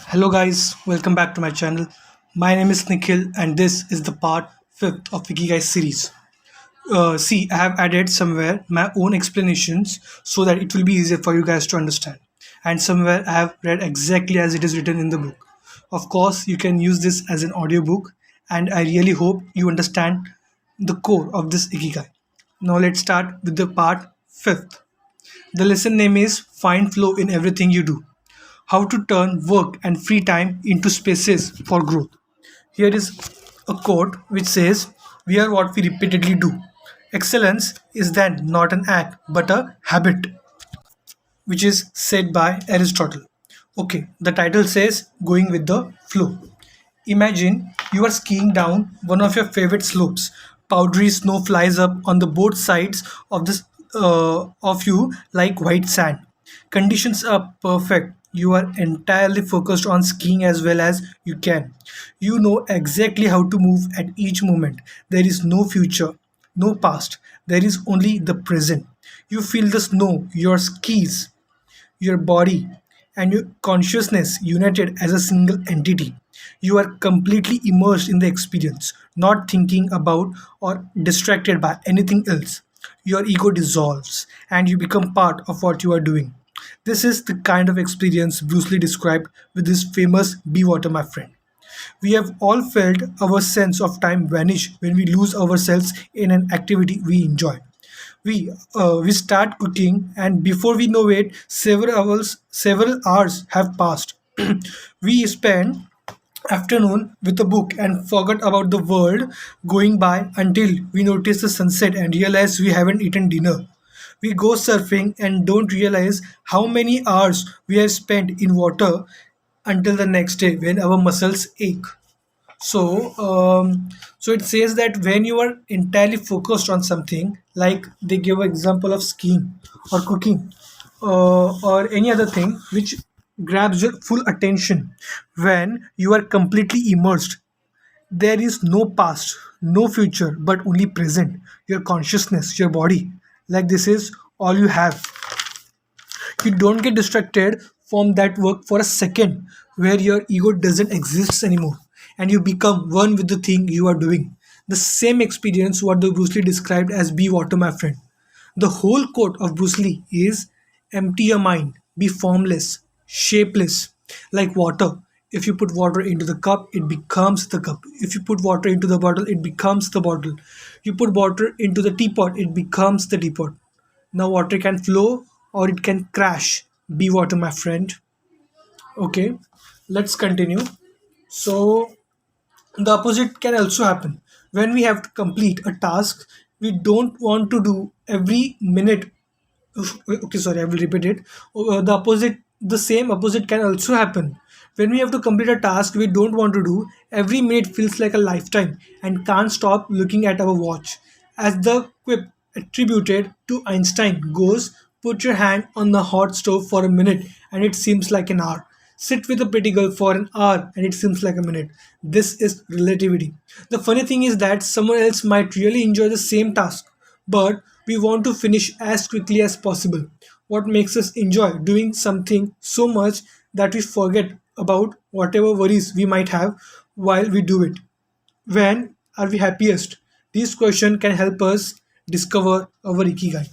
Hello guys, welcome back to my channel. My name is Nikhil and this is the part 5th of Ikigai series. See, I have added somewhere my own explanations so that it will be easier for you guys to understand. And somewhere I have read exactly as it is written in the book. Of course, you can use this as an audiobook and I really hope you understand the core of this Ikigai. Now let's start with the part 5th. The lesson name is Find Flow in Everything You Do. How to turn work and free time into spaces for growth. Here is a quote which says, "We are what we repeatedly do. Excellence is then not an act but a habit," which is said by Aristotle. Okay, the title says Going with the Flow. Imagine you are skiing down one of your favorite slopes. Powdery snow flies up on the both sides of you like white sand. Conditions are perfect. You are entirely focused on skiing as well as you can. You know exactly how to move at each moment. There is no future, no past. There is only the present. You feel the snow, your skis, your body, and your consciousness united as a single entity. You are completely immersed in the experience, not thinking about or distracted by anything else. Your ego dissolves and you become part of what you are doing. This is the kind of experience Bruce Lee described with his famous Be Water, My Friend. We have all felt our sense of time vanish when we lose ourselves in an activity we enjoy. We start cooking, and before we know it, several hours have passed. We spend afternoon with a book and forgot about the world going by until we notice the sunset and realize we haven't eaten dinner. We go surfing and don't realize how many hours we have spent in water until the next day when our muscles ache. So it says that when you are entirely focused on something, like they give an example of skiing or cooking or any other thing which grabs your full attention, when you are completely immersed, there is no past, no future, but only present. Your consciousness, your body, like this is all you have. You don't get distracted from that work for a second, where your ego doesn't exist anymore and you become one with the thing you are doing. The same experience what the Bruce Lee described as Be Water, My Friend. The whole quote of Bruce Lee is, empty your mind, be formless, shapeless, like water. If you put water into the cup, it becomes the cup. If you put water into the bottle, it becomes the bottle. You put water into the teapot, it becomes the teapot. Now water can flow or it can crash. Be water, my friend. Okay, let's continue. So the opposite can also happen. When we have to complete a task, we don't want to do every minute. Okay, sorry, I will repeat it. The same opposite can also happen. When we have to complete a task we don't want to do, every minute feels like a lifetime and can't stop looking at our watch. As the quip attributed to Einstein goes, put your hand on the hot stove for a minute and it seems like an hour. Sit with a pretty girl for an hour and it seems like a minute. This is relativity. The funny thing is that someone else might really enjoy the same task, but we want to finish as quickly as possible. What makes us enjoy doing something so much that we forget about whatever worries we might have while we do it? When are we happiest? These questions can help us discover our ikigai.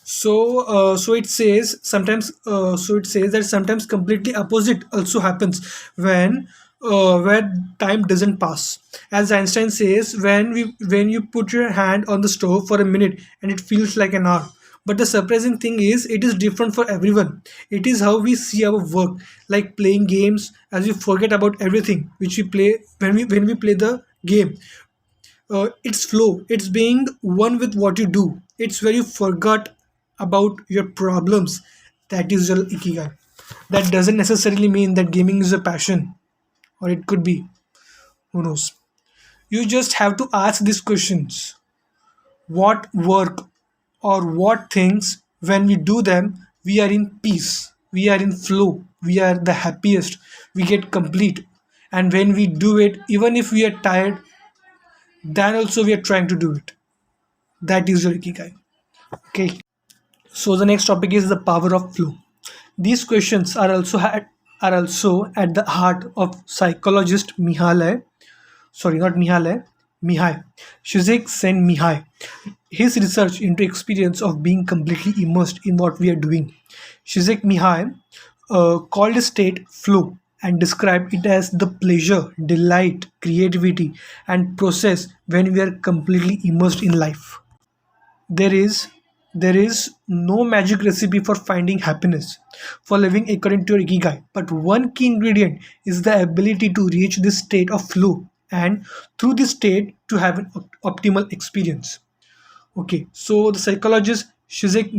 So it says that sometimes completely opposite also happens when where time doesn't pass. As Einstein says, when you put your hand on the stove for a minute and it feels like an hour. But the surprising thing is it is different for everyone. It is how we see our work, like playing games, as we forget about everything which we play when we play the game. It's flow, it's being one with what you do, it's where you forgot about your problems. That is your ikigai. That doesn't necessarily mean that gaming is a passion, or it could be, who knows. You just have to ask these questions: what work or what things, when we do them, we are in peace, we are in flow, we are the happiest, we get complete. And when we do it, even if we are tired, then also we are trying to do it. That is your ikigai. Okay. So the next topic is the power of flow. These questions are also had. are also at the heart of psychologist Mihaly, sorry, not Mihaly, Mihai, Csikszentmihalyi. His research into experience of being completely immersed in what we are doing. Csikszentmihalyi called a state flow and described it as the pleasure, delight, creativity, and process when we are completely immersed in life. There is there is no magic recipe for finding happiness, for living according to your ikigai, but one key ingredient is the ability to reach this state of flow and through this state to have an optimal experience. Okay, so the psychologist um, Shizak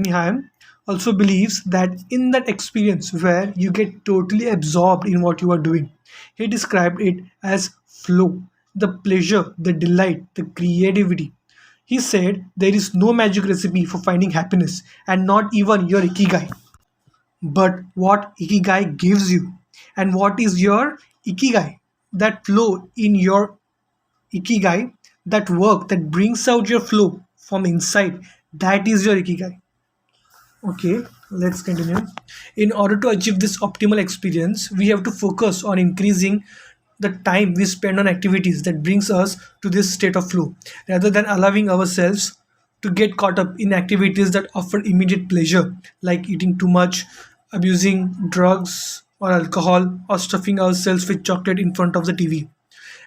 Mihai also believes that in that experience where you get totally absorbed in what you are doing, he described it as flow, the pleasure, the delight, the creativity. He said there is no magic recipe for finding happiness and not even your ikigai, but what ikigai gives you. And what is your ikigai? That flow in your ikigai, that work that brings out your flow from inside, that is your ikigai. Okay, let's continue. In order to achieve this optimal experience, we have to focus on increasing the time we spend on activities that brings us to this state of flow, rather than allowing ourselves to get caught up in activities that offer immediate pleasure, like eating too much, abusing drugs or alcohol, or stuffing ourselves with chocolate in front of the TV.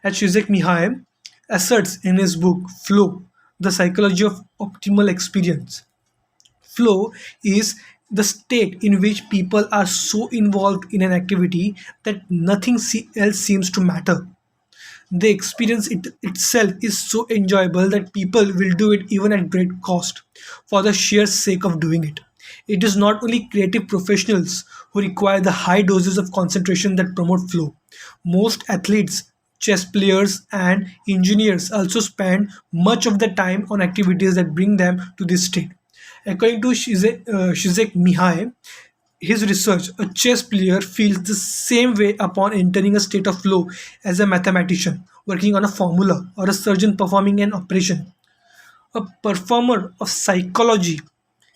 As Shizek Mihai asserts in his book Flow, The Psychology of Optimal Experience, flow is the state in which people are so involved in an activity that nothing else seems to matter. The experience itself is so enjoyable that people will do it even at great cost for the sheer sake of doing it. It is not only creative professionals who require the high doses of concentration that promote flow. Most athletes, chess players, and engineers also spend much of their time on activities that bring them to this state. According to Shizek Mihai, his research, a chess player feels the same way upon entering a state of flow as a mathematician working on a formula or a surgeon performing an operation. A performer of psychology,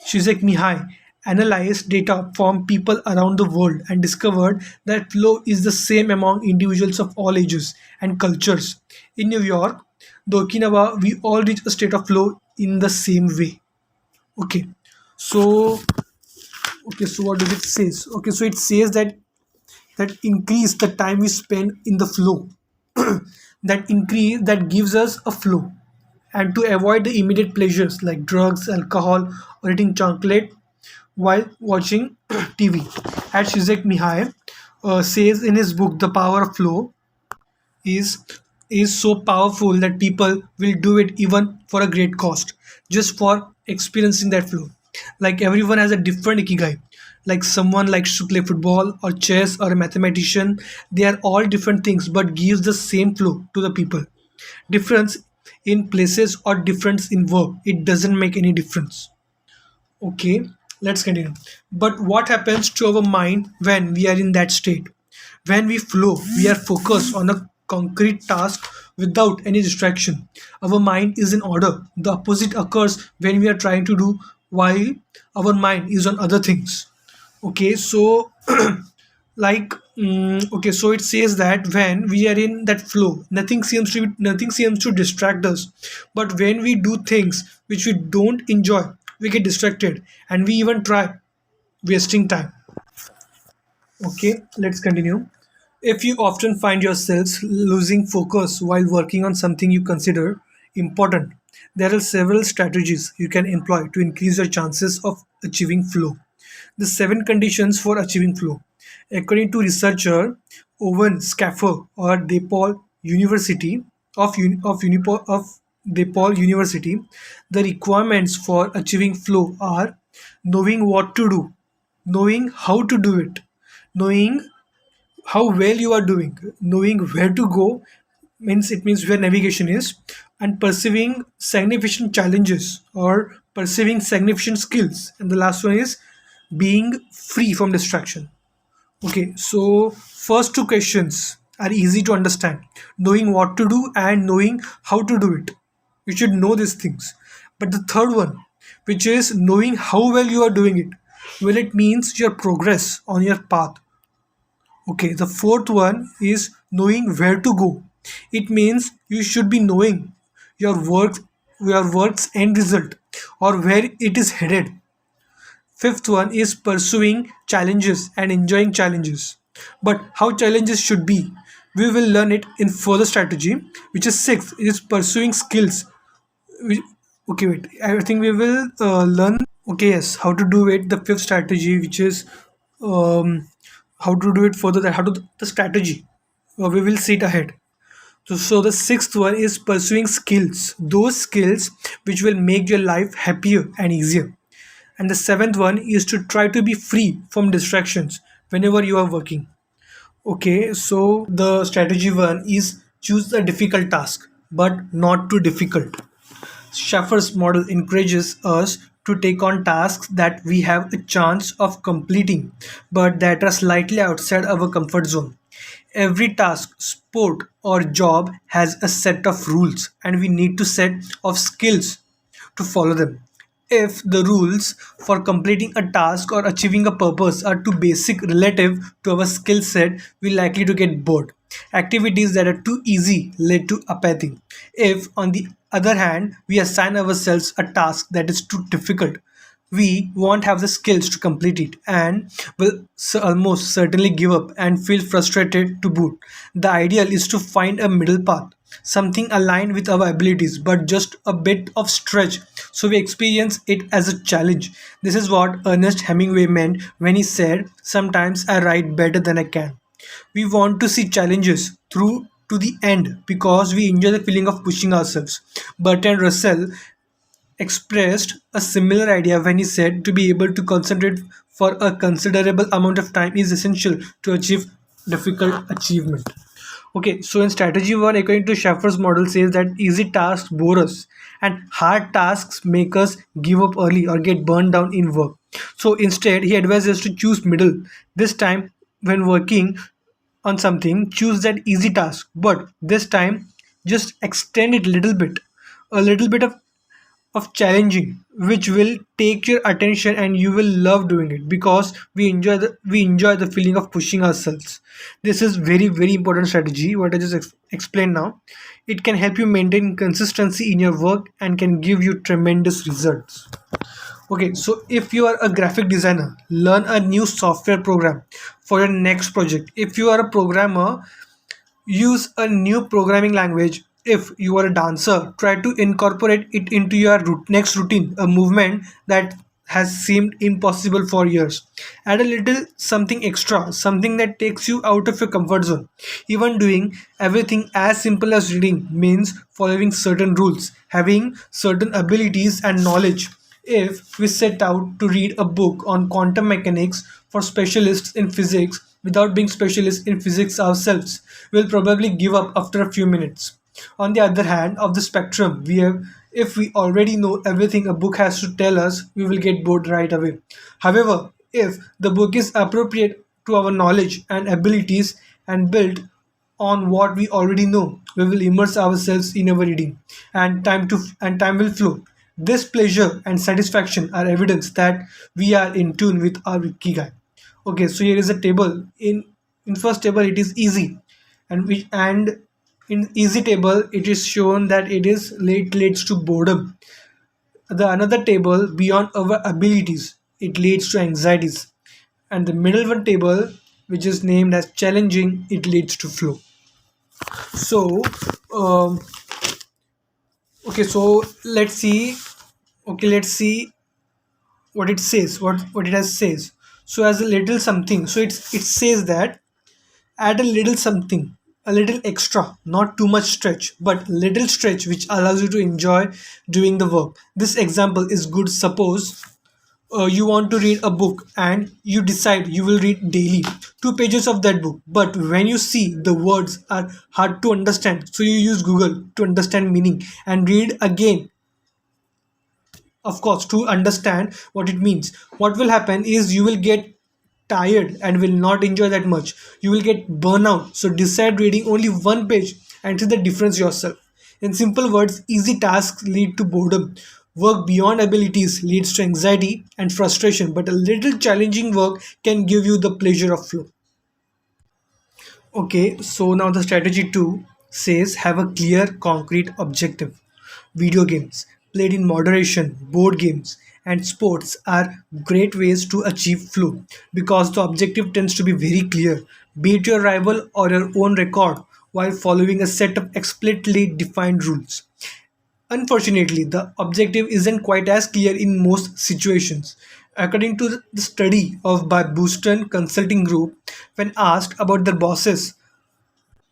Shizek Mihai, analyzed data from people around the world and discovered that flow is the same among individuals of all ages and cultures. In New York, the Okinawa, we all reach a state of flow in the same way. Okay, so so what does it says? Okay, so it says that increase the time we spend in the flow, that gives us a flow, and to avoid the immediate pleasures like drugs, alcohol, or eating chocolate while watching TV. As Shizek Mihai says in his book The Power of Flow, is is so powerful that people will do it even for a great cost just for experiencing that flow. Like everyone has a different ikigai. Like someone likes to play football or chess or a mathematician, they are all different things but gives the same flow to the people. Difference in places or difference in work, it doesn't make any difference. Okay, let's continue. But what happens to our mind when we are in that state? When we flow, we are focused on a concrete task without any distraction. Our mind is in order. The opposite occurs when we are trying to do while our mind is on other things. Okay, so okay, so it says that when we are in that flow, nothing seems to distract us. But when we do things which we don't enjoy, we get distracted and we even try wasting time. Okay, let's continue. If you often find yourselves losing focus while working on something you consider important, there are several strategies you can employ to increase your chances of achieving flow. The seven conditions for achieving flow. According to researcher Owen Scaffer or DePaul University of DePaul University, the requirements for achieving flow are knowing what to do, knowing how to do it, knowing how well you are doing, knowing where to go, means it means where navigation is, and perceiving significant challenges or perceiving significant skills. And the last one is being free from distraction. Okay, so first two questions are easy to understand, knowing what to do and knowing how to do it. You should know these things. But the third one, which is knowing how well you are doing it, Well, it means your progress on your path. Okay, the fourth one is knowing where to go. It means you should be knowing your work, your work's end result, or where it is headed. Fifth one is pursuing challenges and enjoying challenges. But how challenges should be, we will learn it in further strategy. Which is sixth is pursuing skills. We- Okay, wait. I think we will learn. Okay, yes, how to do it. The fifth strategy, which is how to do it further. That how to the strategy. We will see it ahead. So the sixth one is pursuing skills. Those skills which will make your life happier and easier. And the seventh one is to try to be free from distractions whenever you are working. Okay, so the strategy one is choose a difficult task, but not too difficult. Schaffer's model encourages us to take on tasks that we have a chance of completing, but that are slightly outside our comfort zone. Every task, sport, or job has a set of rules, and we need to set of skills to follow them. If the rules for completing a task or achieving a purpose are too basic relative to our skill set, we're likely to get bored. Activities that are too easy lead to apathy. If, on the other hand, we assign ourselves a task that is too difficult, we won't have the skills to complete it and will almost certainly give up and feel frustrated to boot. The ideal is to find a middle path, something aligned with our abilities but just a bit of stretch so we experience it as a challenge. This is what Ernest Hemingway meant when he said, "Sometimes I write better than I can." We want to see challenges through to the end because we enjoy the feeling of pushing ourselves. Bertrand Russell expressed a similar idea when he said to be able to concentrate for a considerable amount of time is essential to achieve difficult achievement. Okay, so in strategy one, according to Schaffer's model, says that easy tasks bore us and hard tasks make us give up early or get burned down in work. So instead, he advises us to choose middle. This time, when working on something, choose that easy task, but this time just extend it a little bit of challenging, which will take your attention and you will love doing it because we enjoy the feeling of pushing ourselves. This is very important strategy what I just explained now. It can help you maintain consistency in your work and can give you tremendous results. Okay, so if you are a graphic designer, learn a new software program for your next project. If you are a programmer, use a new programming language. If you are a dancer, try to incorporate it into your next routine, a movement that has seemed impossible for years. Add a little something extra, something that takes you out of your comfort zone. Even doing everything as simple as reading means following certain rules, having certain abilities and knowledge. If we set out to read a book on quantum mechanics for specialists in physics without being specialists in physics ourselves, we'll probably give up after a few minutes. On the other hand of the spectrum, we have if we already know everything a book has to tell us, we will get bored right away. However, if the book is appropriate to our knowledge and abilities and built on what we already know, we will immerse ourselves in our reading, and time will flow. This pleasure and satisfaction are evidence that we are in tune with our ikigai. Okay, so here is a table. In first table, it is easy, and in easy table, it is shown that it is late leads to boredom. The another table beyond our abilities, it leads to anxieties, and the middle one table, which is named as challenging, it leads to flow. So, um, okay, so let's see. Okay, let's see what it says. What it has says. So as a little something. So it says that add a little something, a little extra, not too much stretch, but little stretch which allows you to enjoy doing the work. This example is good. Suppose you want to read a book and you decide you will read daily 2 pages of that book, but when you see the words are hard to understand, so you use Google to understand meaning and read again, of course, to understand what it means. What will happen is you will get tired and will not enjoy that much. You will get burnout. So decide reading only 1 page and see the difference yourself. In simple words, easy tasks lead to boredom, Work beyond abilities leads to anxiety and frustration, but a little challenging work can give you the pleasure of flow. Okay, so now the strategy 2 says have a clear, concrete objective. Video games, played in moderation, board games, and sports are great ways to achieve flow because the objective tends to be very clear. Beat your rival or your own record while following a set of explicitly defined rules. Unfortunately, the objective isn't quite as clear in most situations. According to the study of by Boston Consulting Group, when asked about their bosses,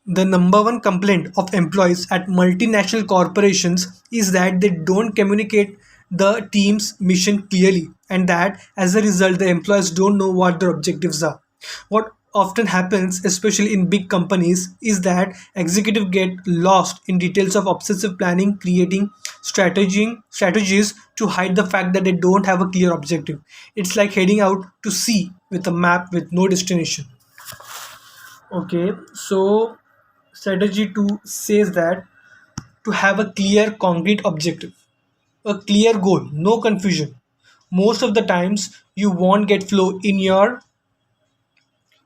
the number one complaint of employees at multinational corporations is that they don't communicate the team's mission clearly, and that as a result, the employees don't know what their objectives are. What often happens, especially in big companies, is that executives get lost in details of obsessive planning, creating strategies to hide the fact that they don't have a clear objective. It's like heading out to sea with a map with no destination. Okay, so strategy 2 says that to have a clear, concrete objective, a clear goal, no confusion. Most of the times, you won't get flow in your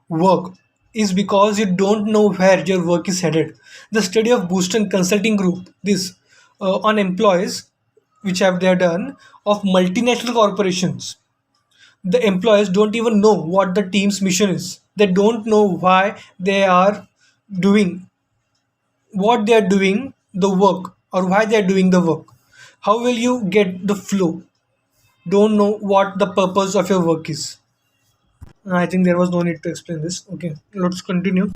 work is because you don't know where your work is headed. The study of Boston Consulting Group, this on employees, which have they done of multinational corporations, the employees don't even know what the team's mission is. They don't know why they are doing what they are doing the work or why they are doing the work. How will you get the flow? Don't know what the purpose of your work is. I think there was no need to explain this. Okay, let's continue.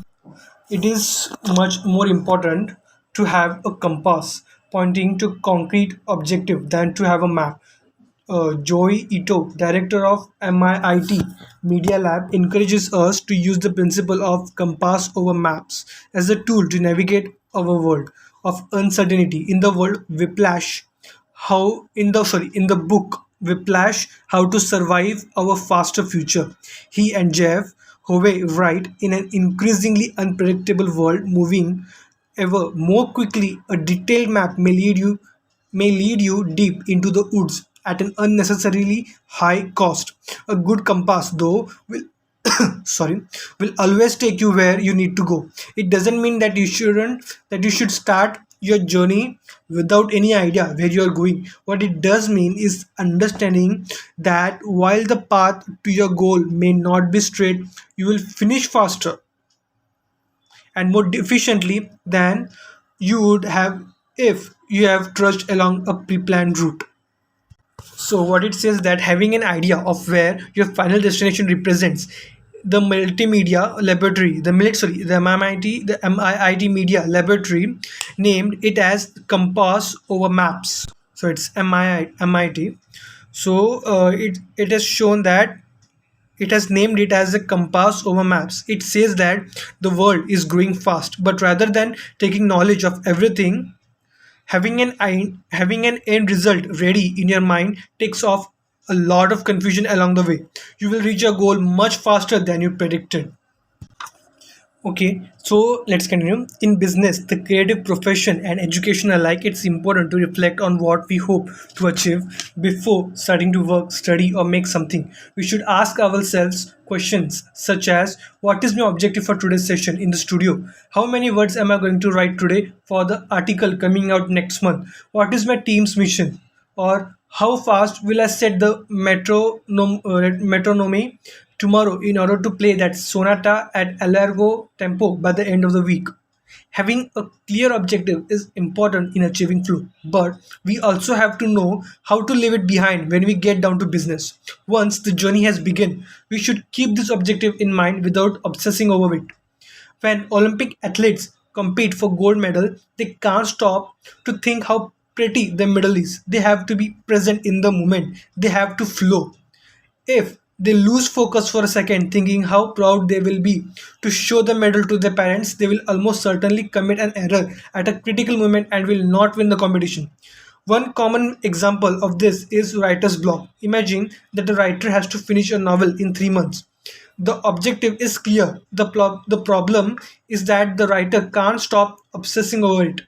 It is much more important to have a compass pointing to concrete objective than to have a map. Joey Ito, director of MIT Media Lab, encourages us to use the principle of compass over maps as a tool to navigate our world of uncertainty. In the world Whiplash, how in the book Whiplash, How to Survive Our Faster Future, he and Jeff Hovey write in an increasingly unpredictable world moving ever more quickly, a detailed map may lead you deep into the woods at an unnecessarily high cost. A good compass, though, will sorry will always take you where you need to go. It doesn't mean that you should start your journey without any idea where you are going. What it does mean is understanding that while the path to your goal may not be straight, you will finish faster and more efficiently than you would have if you have trudged along a pre-planned route. So what it says that having an idea of where your final destination represents the multimedia laboratory, the MIT Media Laboratory named it as Compass over Maps. So it's MIT. So it has shown that it has named it as a compass over maps. It says that the world is growing fast, but rather than taking knowledge of everything, having an end result ready in your mind takes off a lot of confusion along the way. You will reach your goal much faster than you predicted. Okay, so let's continue. In business, the creative profession and education alike, it's important to reflect on what we hope to achieve before starting to work, study, or make something. We should ask ourselves questions such as what is my objective for today's session in the studio? How many words am I going to write today for the article coming out next month? What is my team's mission? Or how fast will I set the metronome tomorrow in order to play that sonata at Alargo tempo by the end of the week? Having a clear objective is important in achieving flow, but we also have to know how to leave it behind when we get down to business. Once the journey has begun, we should keep this objective in mind without obsessing over it. When Olympic athletes compete for gold medal, they can't stop to think how pretty the medal is. They have to be present in the moment. They have to flow. If they lose focus for a second, thinking how proud they will be to show the medal to their parents, they will almost certainly commit an error at a critical moment and will not win the competition. One common example of this is writer's block. Imagine that a writer has to finish a novel in 3 months. The objective is clear. The problem is that the writer can't stop obsessing over it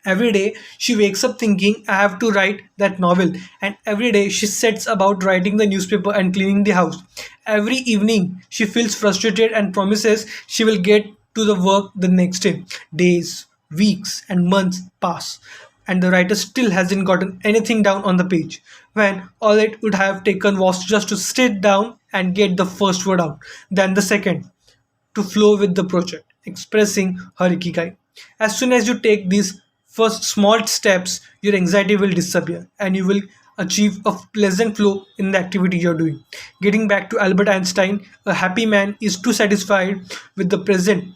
Every day she wakes up thinking, I have to write that novel. And every day she sets about writing the newspaper and cleaning the house. Every evening she feels frustrated and promises she will get to the work the next day. Days, weeks, and months pass, and the writer still hasn't gotten anything down on the page, when all it would have taken was just to sit down and get the first word out, then the second, to flow with the project, expressing her ikigai. As soon as you take these first small steps, your anxiety will disappear and you will achieve a pleasant flow in the activity you're doing. Getting back to Albert Einstein, a happy man is too satisfied with the present,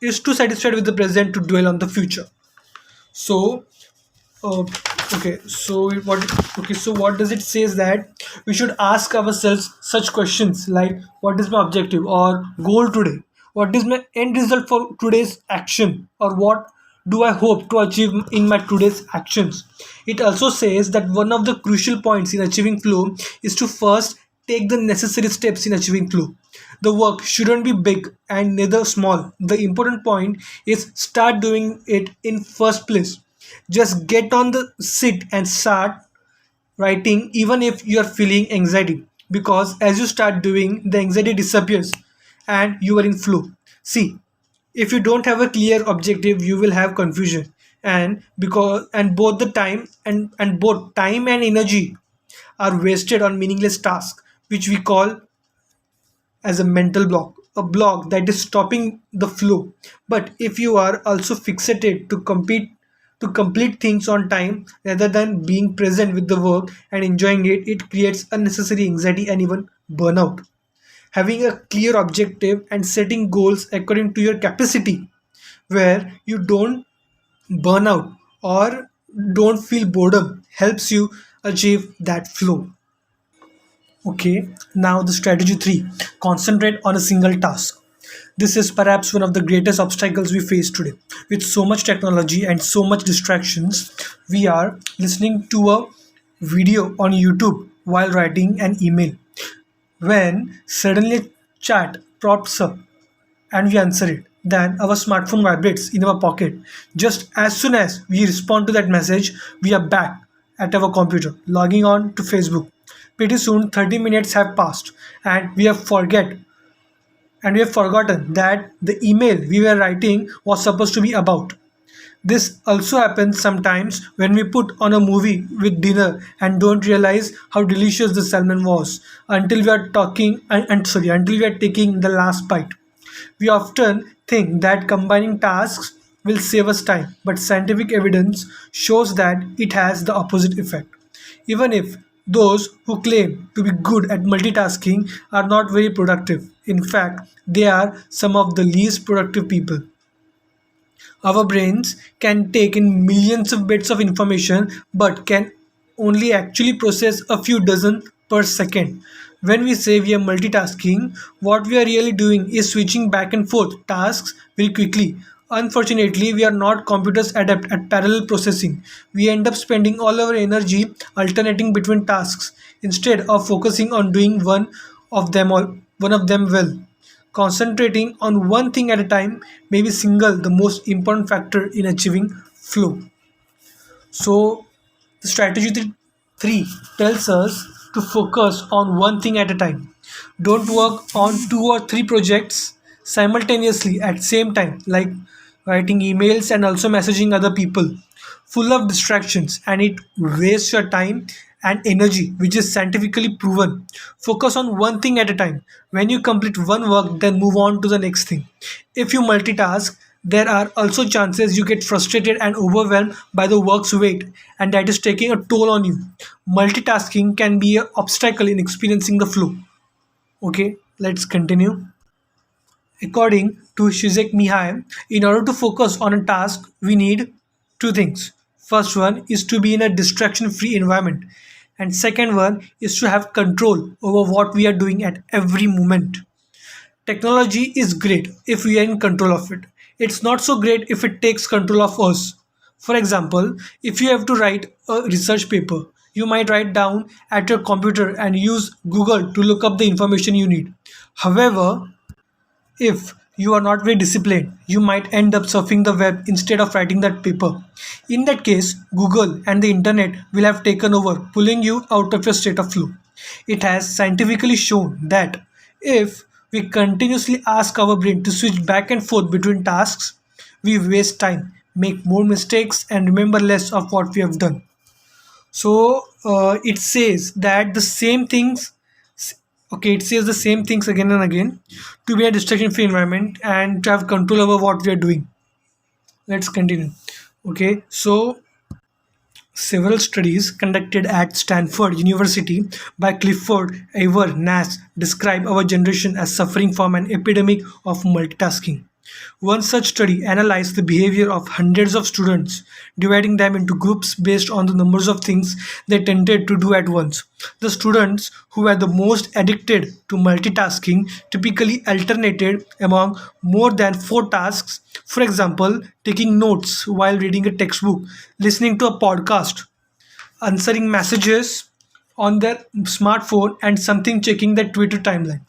is too satisfied with the present to dwell on the future. So uh, what does it says that we should ask ourselves such questions like, what is my objective or goal today, what is my end result for today's action, or what do I hope to achieve in my today's actions. It also says that one of the crucial points in achieving flow is to first take the necessary steps in achieving flow. The work shouldn't be big and neither small. The important point is start doing it in first place. Just get on the sit and start writing even if you are feeling anxiety, because as you start doing, the anxiety disappears and you are in flow. See, if you don't have a clear objective, you will have confusion, and both the time and both time and energy are wasted on meaningless tasks, which we call as a mental block, a block that is stopping the flow. But if you are also fixated to complete things on time rather than being present with the work and enjoying it, it creates unnecessary anxiety and even burnout. Having a clear objective and setting goals according to your capacity, where you don't burn out or don't feel boredom, helps you achieve that flow. Okay, now the strategy 3, concentrate on a single task. This is perhaps one of the greatest obstacles we face today. With so much technology and so much distractions, we are listening to a video on YouTube while writing an email. When suddenly a chat pops up and we answer it, then our smartphone vibrates in our pocket. Just as soon as we respond to that message, we are back at our computer, logging on to Facebook. Pretty soon, 30 minutes have passed, and we have forgotten that the email we were writing was supposed to be about. This also happens sometimes when we put on a movie with dinner and don't realize how delicious the salmon was until we are until we are taking the last bite. We often think that combining tasks will save us time, but scientific evidence shows that it has the opposite effect. Even if those who claim to be good at multitasking are not very productive, in fact, they are some of the least productive people. Our brains can take in millions of bits of information but can only actually process a few dozen per second. When we say we are multitasking, what we are really doing is switching back and forth tasks very quickly. Unfortunately, we are not computers adept at parallel processing. We end up spending all our energy alternating between tasks instead of focusing on doing one of them well. Concentrating on one thing at a time may be single the most important factor in achieving flow. So, the strategy 3 tells us to focus on one thing at a time. Don't work on two or three projects simultaneously at same time, like writing emails and also messaging other people, full of distractions, and it wastes your time and energy, which is scientifically proven. Focus on one thing at a time. When you complete one work, then move on to the next thing. If you multitask, there are also chances you get frustrated and overwhelmed by the work's weight, and that is taking a toll on you. Multitasking can be an obstacle in experiencing the flow. Okay, let's continue. According to Shizek Mihai, in order to focus on a task, we need two things. First one is to be in a distraction-free environment, and second one is to have control over what we are doing at every moment. Technology is great if we are in control of it. It's not so great if it takes control of us. For example, if you have to write a research paper, you might write down at your computer and use Google to look up the information you need. However, if you are not very disciplined, you might end up surfing the web instead of writing that paper. In that case, Google and the internet will have taken over, pulling you out of your state of flow. It has scientifically shown that if we continuously ask our brain to switch back and forth between tasks, we waste time, make more mistakes, and remember less of what we have done. So it says that the same things, okay, it says the same things again and again to be a distraction free environment and to have control over what we are doing. Let's continue. Okay, so several studies conducted at Stanford University by Clifford Ever Nass describe our generation as suffering from an epidemic of multitasking. One such study analyzed the behavior of hundreds of students, dividing them into groups based on the numbers of things they tended to do at once. The students who were the most addicted to multitasking typically alternated among more than four tasks, for example, taking notes while reading a textbook, listening to a podcast, answering messages on their smartphone, and something checking their Twitter timeline.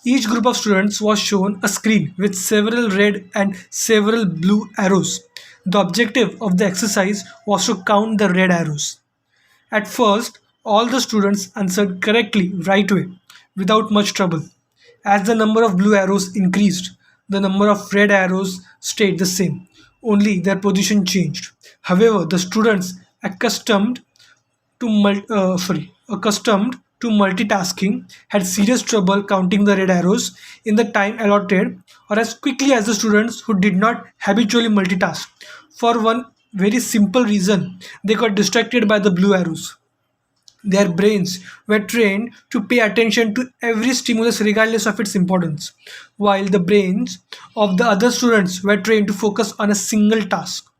Each group of students was shown a screen with several red and several blue arrows. The objective of the exercise was to count the red arrows. At first, all the students answered correctly right away, without much trouble. As the number of blue arrows increased, the number of red arrows stayed the same, only their position changed. However, the students accustomed to multitasking had serious trouble counting the red arrows in the time allotted or as quickly as the students who did not habitually multitask. For one very simple reason, they got distracted by the blue arrows. Their brains were trained to pay attention to every stimulus regardless of its importance, while the brains of the other students were trained to focus on a single task.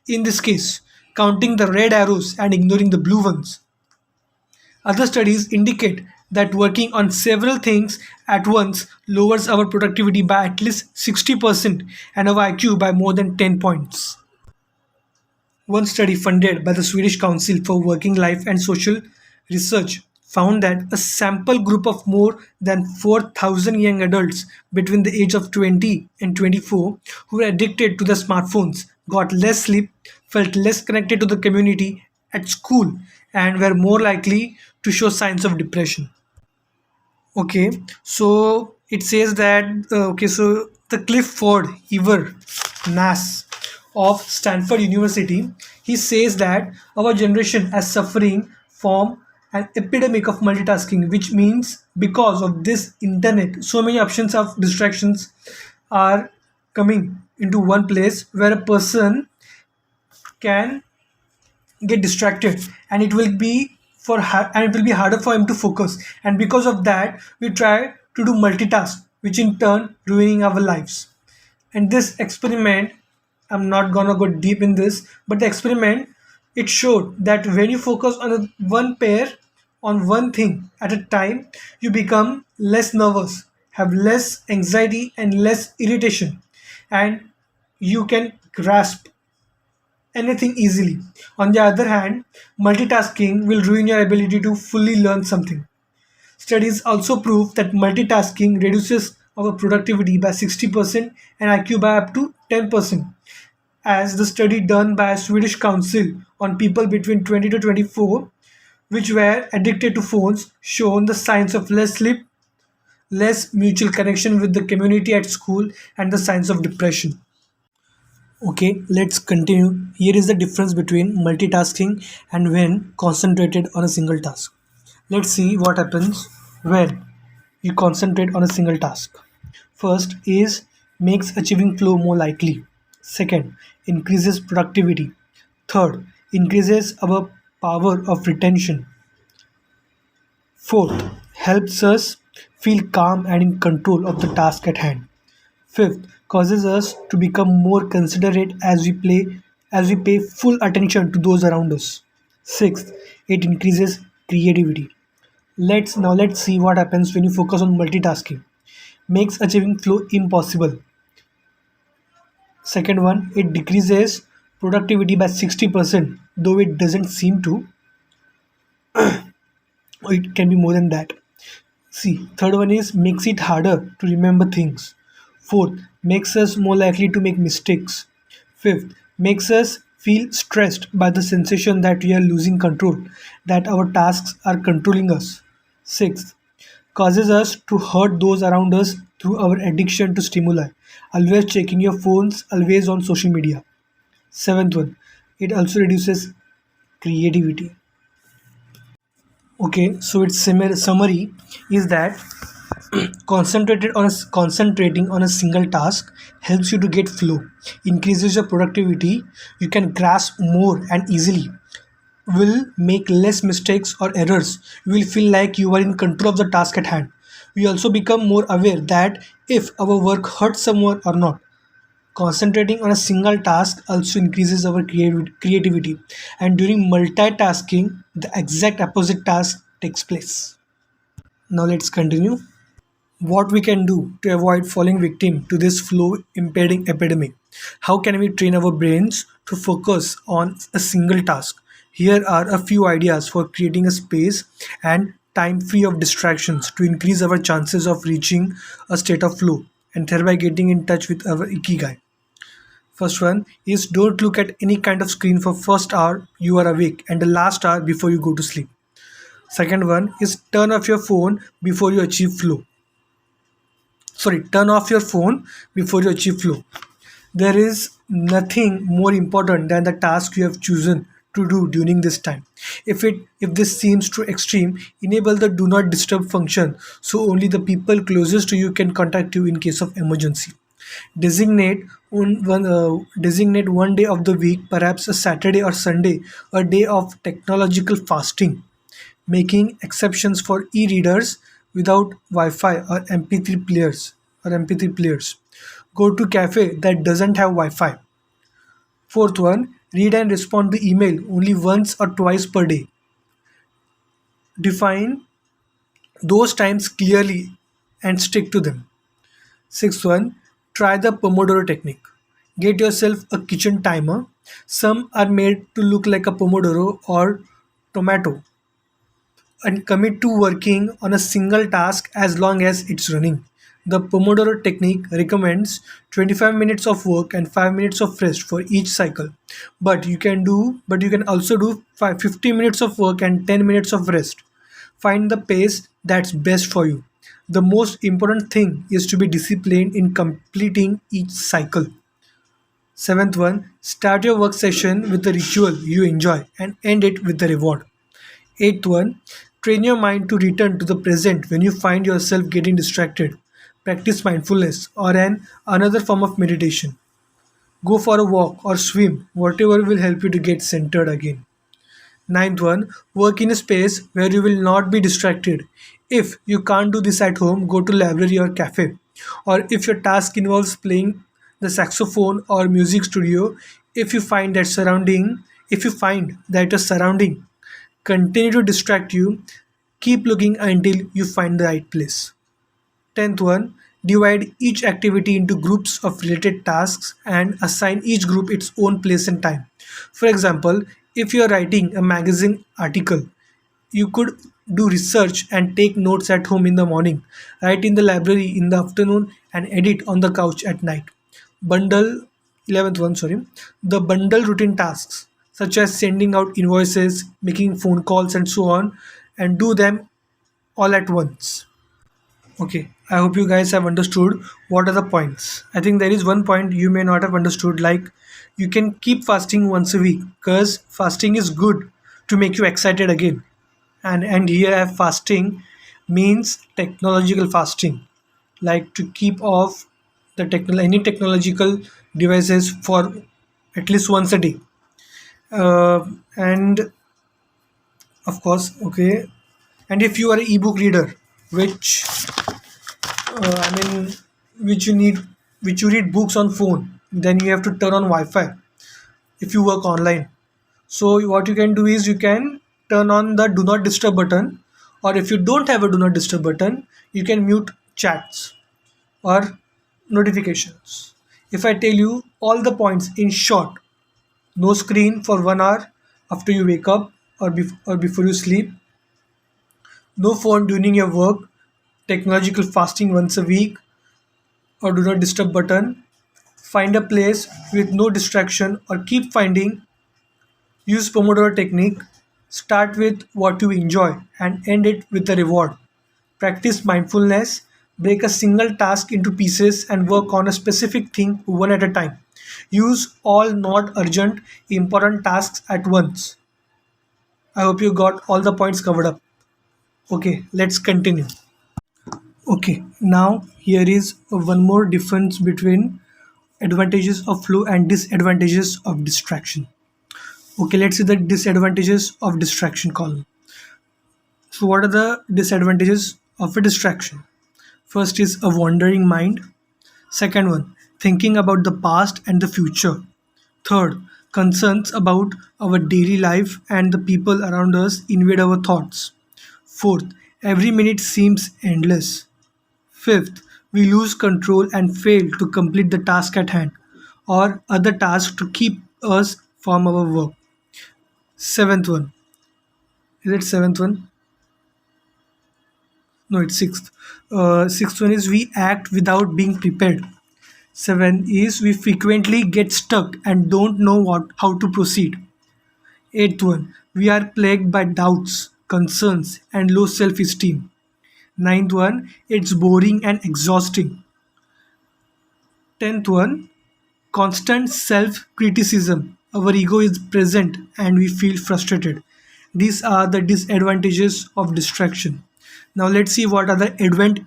In this case, counting the red arrows and ignoring the blue ones. Other studies indicate that working on several things at once lowers our productivity by at least 60% and our IQ by more than 10 points. One study funded by the Swedish Council for Working Life and Social Research found that a sample group of more than 4,000 young adults between the age of 20 and 24 who were addicted to their smartphones got less sleep, felt less connected to the community at school, and were more likely to show signs of depression. Okay, so it says that so the Clifford Ever Nass of Stanford University, he says that our generation is suffering from an epidemic of multitasking, which means because of this internet, so many options of distractions are coming into one place where a person can get distracted, and it will be harder for him to focus, and because of that we try to do multitask, which in turn ruining our lives. And this experiment, I'm not gonna go deep in this, but the experiment, it showed that when you focus on one pair, on one thing at a time, you become less nervous, have less anxiety and less irritation, and you can grasp anything easily. On the other hand, multitasking will ruin your ability to fully learn something. Studies also prove that multitasking reduces our productivity by 60% and IQ by up to 10%. As the study done by a Swedish council on people between 20 to 24, which were addicted to phones, shown the signs of less sleep, less mutual connection with the community at school, and the signs of depression. Okay, let's continue. Here is the difference between multitasking and when concentrated on a single task. Let's see what happens when you concentrate on a single task. First is makes achieving flow more likely. Second, increases productivity. Third, increases our power of retention. Fourth, helps us feel calm and in control of the task at hand. Fifth, causes us to become more considerate as we pay full attention to those around us. Sixth, it increases creativity. Let's see what happens when you focus on multitasking. Makes achieving flow impossible. Second one, it decreases productivity by 60%, though it doesn't seem to, or it can be more than that. See, third one is makes it harder to remember things. Fourth, makes us more likely to make mistakes. Fifth, makes us feel stressed by the sensation that we are losing control, that our tasks are controlling us. Sixth, causes us to hurt those around us through our addiction to stimuli, always checking your phones, always on social media. Seventh one, it also reduces creativity. Okay, so its summary is that concentrating on a single task helps you to get flow, increases your productivity, you can grasp more and easily, will make less mistakes or errors, you will feel like you are in control of the task at hand. We also become more aware that if our work hurts someone or not. Concentrating on a single task also increases our creativity, and during multitasking the exact opposite task takes place. Now let's continue. What we can do to avoid falling victim to this flow impeding epidemic. How can we train our brains to focus on a single task? Here are a few ideas for creating a space and time free of distractions to increase our chances of reaching a state of flow and thereby getting in touch with our ikigai. First one is don't look at any kind of screen for first hour you are awake and the last hour before you go to sleep. Second one is turn off your phone before you achieve flow. Turn off your phone before you achieve flow. There is nothing more important than the task you have chosen to do during this time. If this seems too extreme, enable the do not disturb function so only the people closest to you can contact you in case of emergency. Designate one day of the week, perhaps a Saturday or Sunday, a day of technological fasting, making exceptions for e-readers without Wi-Fi or MP3 players. Go to cafe that doesn't have Wi-Fi. Fourth one, read and respond to email only once or twice per day. Define those times clearly and stick to them. Sixth one, try the Pomodoro technique. Get yourself a kitchen timer. Some are made to look like a Pomodoro or tomato and commit to working on a single task as long as it's running. The Pomodoro technique recommends 25 minutes of work and 5 minutes of rest for each cycle. But you can also do 50 minutes of work and 10 minutes of rest. Find the pace that's best for you. The most important thing is to be disciplined in completing each cycle. Seventh one, start your work session with a ritual you enjoy and end it with a reward. Eighth one, train your mind to return to the present when you find yourself getting distracted. Practice mindfulness or another form of meditation. Go for a walk or swim, whatever will help you to get centered again. Ninth one, work in a space where you will not be distracted. If you can't do this at home, go to library or cafe. Or if your task involves playing the saxophone or music studio, if you find that your surrounding continue to distract you, keep looking until you find the right place. 10th one, divide each activity into groups of related tasks and assign each group its own place and time. For example, if you are writing a magazine article, you could do research and take notes at home in the morning, write in the library in the afternoon, and edit on the couch at night. Bundle 11th one, sorry, the bundle routine tasks such as sending out invoices, making phone calls, and so on, and do them all at once. Okay, I hope you guys have understood what are the points. I think there is one point you may not have understood, like you can keep fasting once a week because fasting is good to make you excited again. And here I have fasting means technological fasting, like to keep off any technological devices for at least once a day. And of course, okay. And if you are an ebook reader, which I mean, which you need, which you read books on phone, then you have to turn on Wi-Fi if you work online. So what you can do is you can turn on the do not disturb button, or if you don't have a do not disturb button, you can mute chats or notifications. If I tell you all the points in short, no screen for 1 hour after you wake up or before you sleep, no phone during your work, technological fasting once a week, or do not disturb button, find a place with no distraction or keep finding, use Pomodoro technique, start with what you enjoy and end it with a reward. Practice mindfulness, break a single task into pieces and work on a specific thing one at a time. Use all not urgent, important tasks at once. I hope you got all the points covered up. Okay, let's continue. Okay, now here is one more difference between advantages of flow and disadvantages of distraction. Okay, let's see the disadvantages of distraction column. So, what are the disadvantages of a distraction? First is a wandering mind. Second one, thinking about the past and the future. Third, concerns about our daily life and the people around us invade our thoughts. Fourth, every minute seems endless. Fifth, we lose control and fail to complete the task at hand or other tasks to keep us from our work. Seventh one. Is it seventh one? No, it's sixth. Sixth one is we act without being prepared. Seven is we frequently get stuck and don't know how to proceed. Eighth one, we are plagued by doubts, concerns, and low self-esteem. Ninth one, it's boring and exhausting. Tenth one, constant self criticism. Our ego is present and we feel frustrated. These are the disadvantages of distraction. Now let's see what are the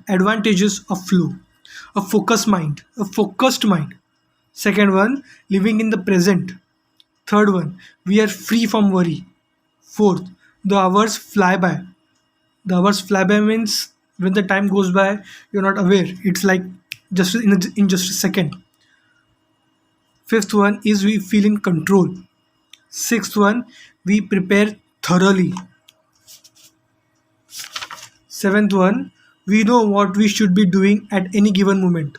advantages of flow. A focused mind. A focused mind. Second one, living in the present. Third one, we are free from worry. Fourth, the hours fly by. The hours fly by means when the time goes by, you're not aware. It's like just in just a second. Fifth one is we feel in control. Sixth one, we prepare thoroughly. Seventh one, we know what we should be doing at any given moment.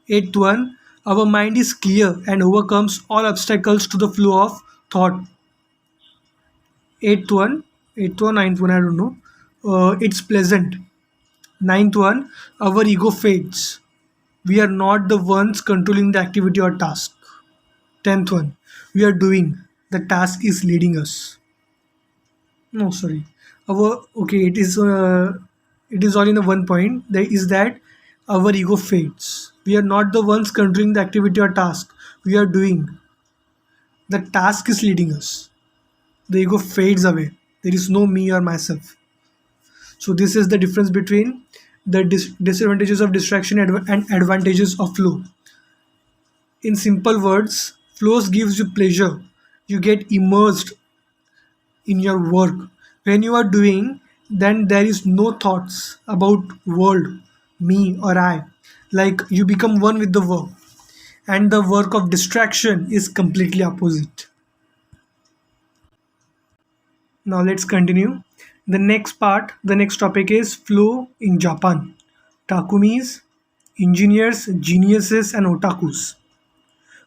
Eighth one, our mind is clear and overcomes all obstacles to the flow of thought. Eighth one, eighth one, ninth one, I don't know. It's pleasant. Ninth one, our ego fades. We are not the ones controlling the activity or task. Tenth one, we are doing. The task is leading us. No, sorry. Our okay, it is all in a one point. There is that our ego fades. We are not the ones controlling the activity or task. We are doing. The task is leading us. The ego fades away. There is no me or myself. So this is the difference between the disadvantages of distraction and advantages of flow. In simple words, flows gives you pleasure. You get immersed in your work. When you are doing, then there is no thoughts about world, me or I. Like you become one with the work. And the work of distraction is completely opposite. Now let's continue. The next topic is flow in Japan. Takumis, engineers, geniuses, and otakus.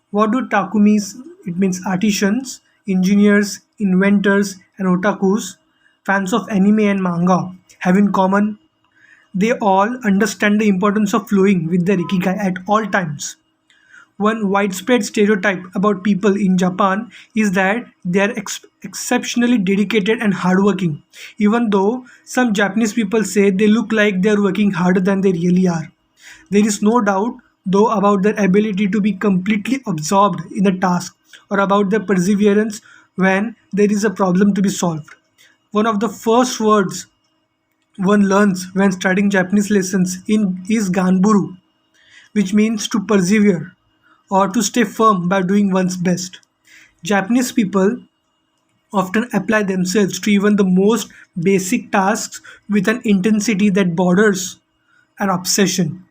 What do takumis, it means artisans, engineers, inventors, and otakus, fans of anime and manga, have in common? They all understand the importance of flowing with their ikigai at all times. One widespread stereotype about people in Japan is that they are exceptionally dedicated and hardworking, even though some Japanese people say they look like they are working harder than they really are. There is no doubt, though, about their ability to be completely absorbed in a task or about their perseverance when there is a problem to be solved. One of the first words one learns when studying Japanese lessons in is ganburu, which means to persevere or to stay firm by doing one's best. Japanese people often apply themselves to even the most basic tasks with an intensity that borders an obsession.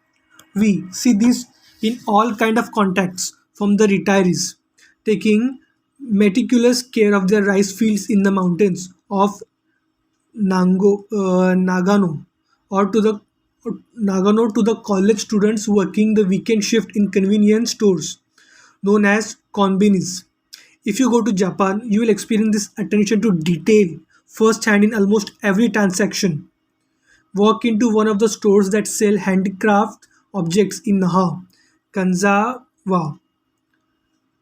We see this in all kind of contexts, from the retirees taking meticulous care of their rice fields in the mountains of Nagano, or to the Nagano, to the college students working the weekend shift in convenience stores known as konbinis. If you go to Japan, you will experience this attention to detail firsthand in almost every transaction. Walk into one of the stores that sell handicraft objects in Naha, Kanzawa,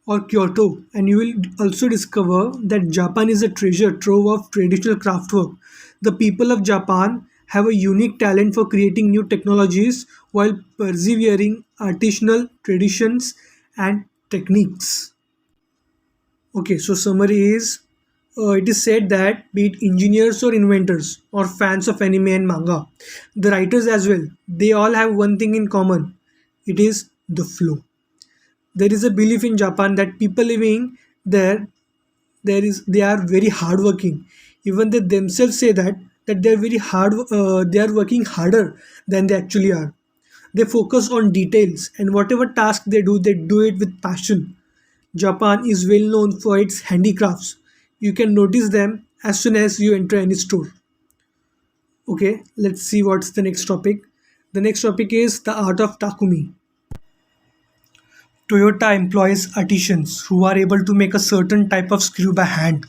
or Kyoto, and you will also discover that Japan is a treasure trove of traditional craftwork. The people of Japan have a unique talent for creating new technologies while persevering artisanal traditions and techniques. Okay, so summary is it is said that be it engineers or inventors or fans of anime and manga, the writers as well, they all have one thing in common. It is the flow. There is a belief in Japan that people living there they are very hardworking. Even they themselves say that they are very hard. They are working harder than they actually are. They focus on details and whatever task they do it with passion. Japan is well known for its handicrafts. You can notice them as soon as you enter any store. Okay, let's see what's the next topic. The next topic is the art of takumi. Toyota employs artisans who are able to make a certain type of screw by hand.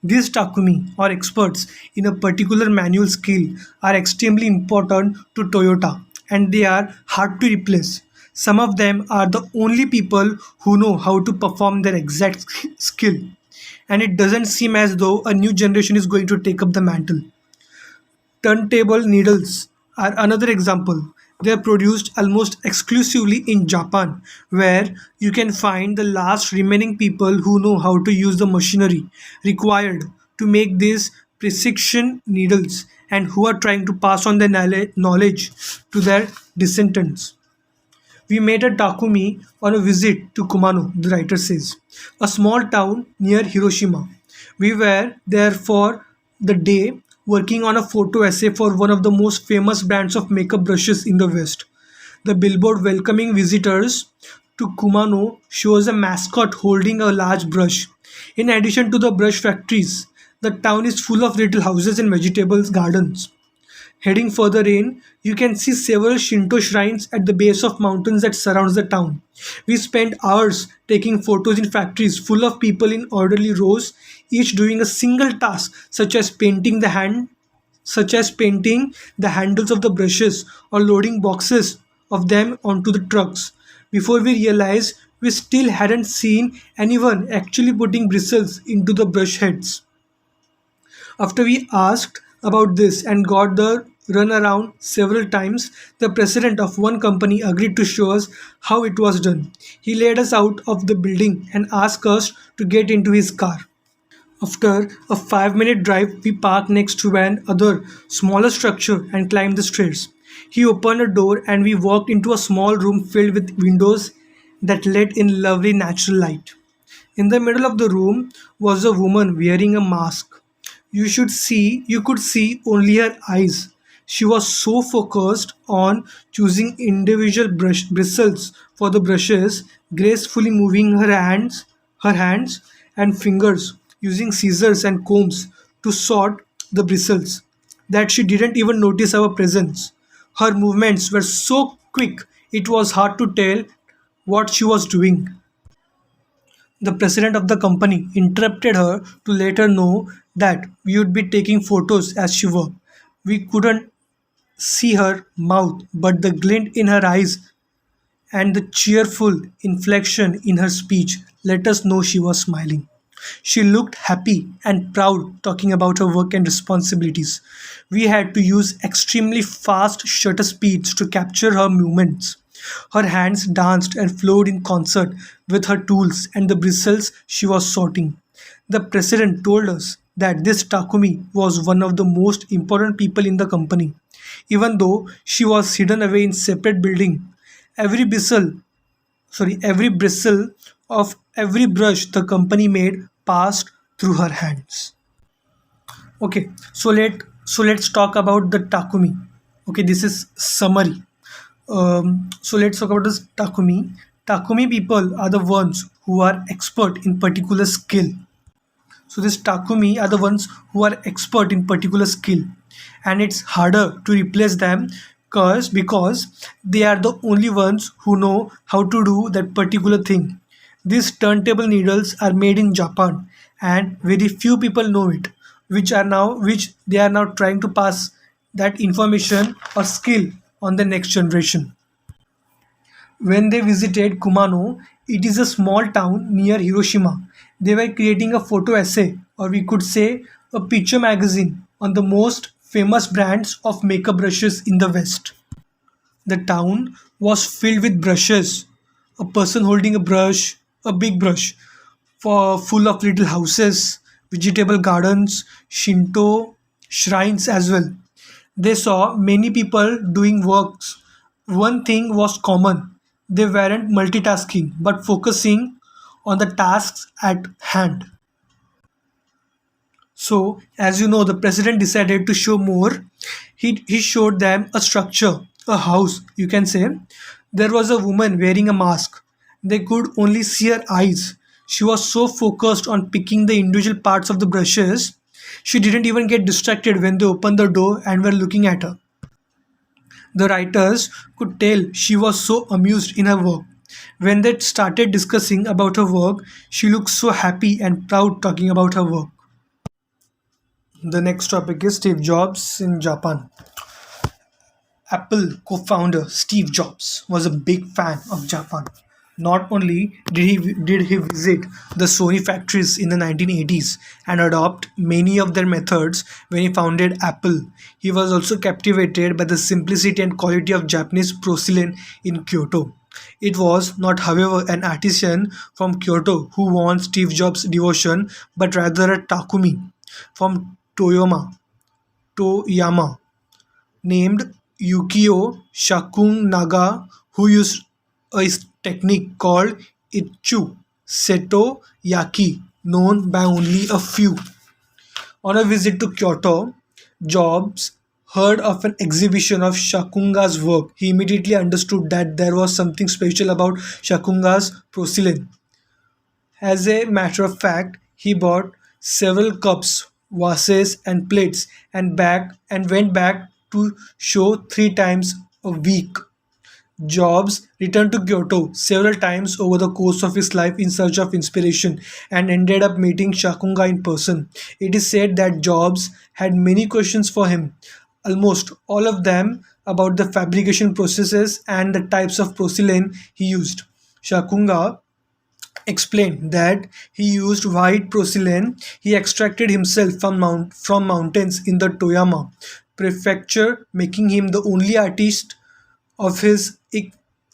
These takumi or experts in a particular manual skill are extremely important to Toyota and they are hard to replace. Some of them are the only people who know how to perform their exact skill, and it doesn't seem as though a new generation is going to take up the mantle. Turntable needles are another example. They are produced almost exclusively in Japan, where you can find the last remaining people who know how to use the machinery required to make these precision needles and who are trying to pass on their knowledge to their descendants. We made a Takumi on a visit to Kumano, the writer says, a small town near Hiroshima. We were there for the day working on a photo essay for one of the most famous brands of makeup brushes in the West. The billboard welcoming visitors to Kumano shows a mascot holding a large brush. In addition to the brush factories, the town is full of little houses and vegetables gardens. Heading further in, you can see several Shinto shrines at the base of mountains that surrounds the town. We spent hours taking photos in factories full of people in orderly rows, each doing a single task such as painting the handles of the brushes or loading boxes of them onto the trucks. Before we realized, we still hadn't seen anyone actually putting bristles into the brush heads. After we asked about this and got the runaround several times, the president of one company agreed to show us how it was done. He led us out of the building and asked us to get into his car. After a 5-minute drive, we parked next to an other smaller structure and climbed the stairs. He opened a door and we walked into a small room filled with windows that let in lovely natural light. In the middle of the room was a woman wearing a mask. You could see only her eyes. She was so focused on choosing individual bristles for the brushes, gracefully moving her hands and fingers using scissors and combs to sort the bristles, that she didn't even notice our presence. Her movements were so quick it was hard to tell what she was doing. The president of the company interrupted her to let her know that we would be taking photos as she worked. We couldn't see her mouth, but the glint in her eyes and the cheerful inflection in her speech let us know she was smiling. She looked happy and proud talking about her work and responsibilities. We had to use extremely fast shutter speeds to capture her movements. Her hands danced and flowed in concert with her tools and the bristles she was sorting. The president told us that this Takumi was one of the most important people in the company. Even though she was hidden away in separate building, every bristle every bristle of every brush the company made passed through her hands. Okay, let's talk about the Takumi. Okay, this is summary. So let's talk about this Takumi. Takumi people are the ones who are expert in particular skill. So these Takumi are the ones who are expert in particular skill, and it's harder to replace them because they are the only ones who know how to do that particular thing. These turntable needles are made in Japan, and very few people know it, which they are now trying to pass that information or skill on the next generation. When they visited Kumano, it is a small town near Hiroshima. They were creating a photo essay, or we could say a picture magazine, on the most famous brands of makeup brushes in the West. The town was filled with brushes. A person holding a brush, a big brush, for full of little houses, vegetable gardens, Shinto shrines as well. They saw many people doing works. One thing was common. They weren't multitasking but focusing on the tasks at hand. So, as you know, the president decided to show more. He showed them a structure, a house, you can say. There was a woman wearing a mask. They could only see her eyes. She was so focused on picking the individual parts of the brushes, she didn't even get distracted when they opened the door and were looking at her. The writers could tell she was so amused in her work. When they started discussing about her work, she looked so happy and proud talking about her work. The next topic is Steve Jobs in Japan. Apple co founder Steve Jobs was a big fan of Japan. Not only did he visit the Sony factories in the 1980s and adopt many of their methods when he founded Apple, he was also captivated by the simplicity and quality of Japanese porcelain in Kyoto. It was not, however, an artisan from Kyoto who won Steve Jobs' devotion, but rather a Takumi from Toyama named Yukio Shakunaga, who used a technique called Ichu Seto Yaki, known by only a few. On a visit to Kyoto, Jobs heard of an exhibition of Shakunga's work. He immediately understood that there was something special about Shakunga's porcelain. As a matter of fact, he bought several cups, vases, and plates and went back to show 3 times a week. Jobs returned to Kyoto several times over the course of his life in search of inspiration and ended up meeting Shakunga in person. It is said that Jobs had many questions for him, almost all of them about the fabrication processes and the types of porcelain he used. Shakunga explained that he used white porcelain he extracted himself from mountains in the Toyama prefecture, making him the only artist of his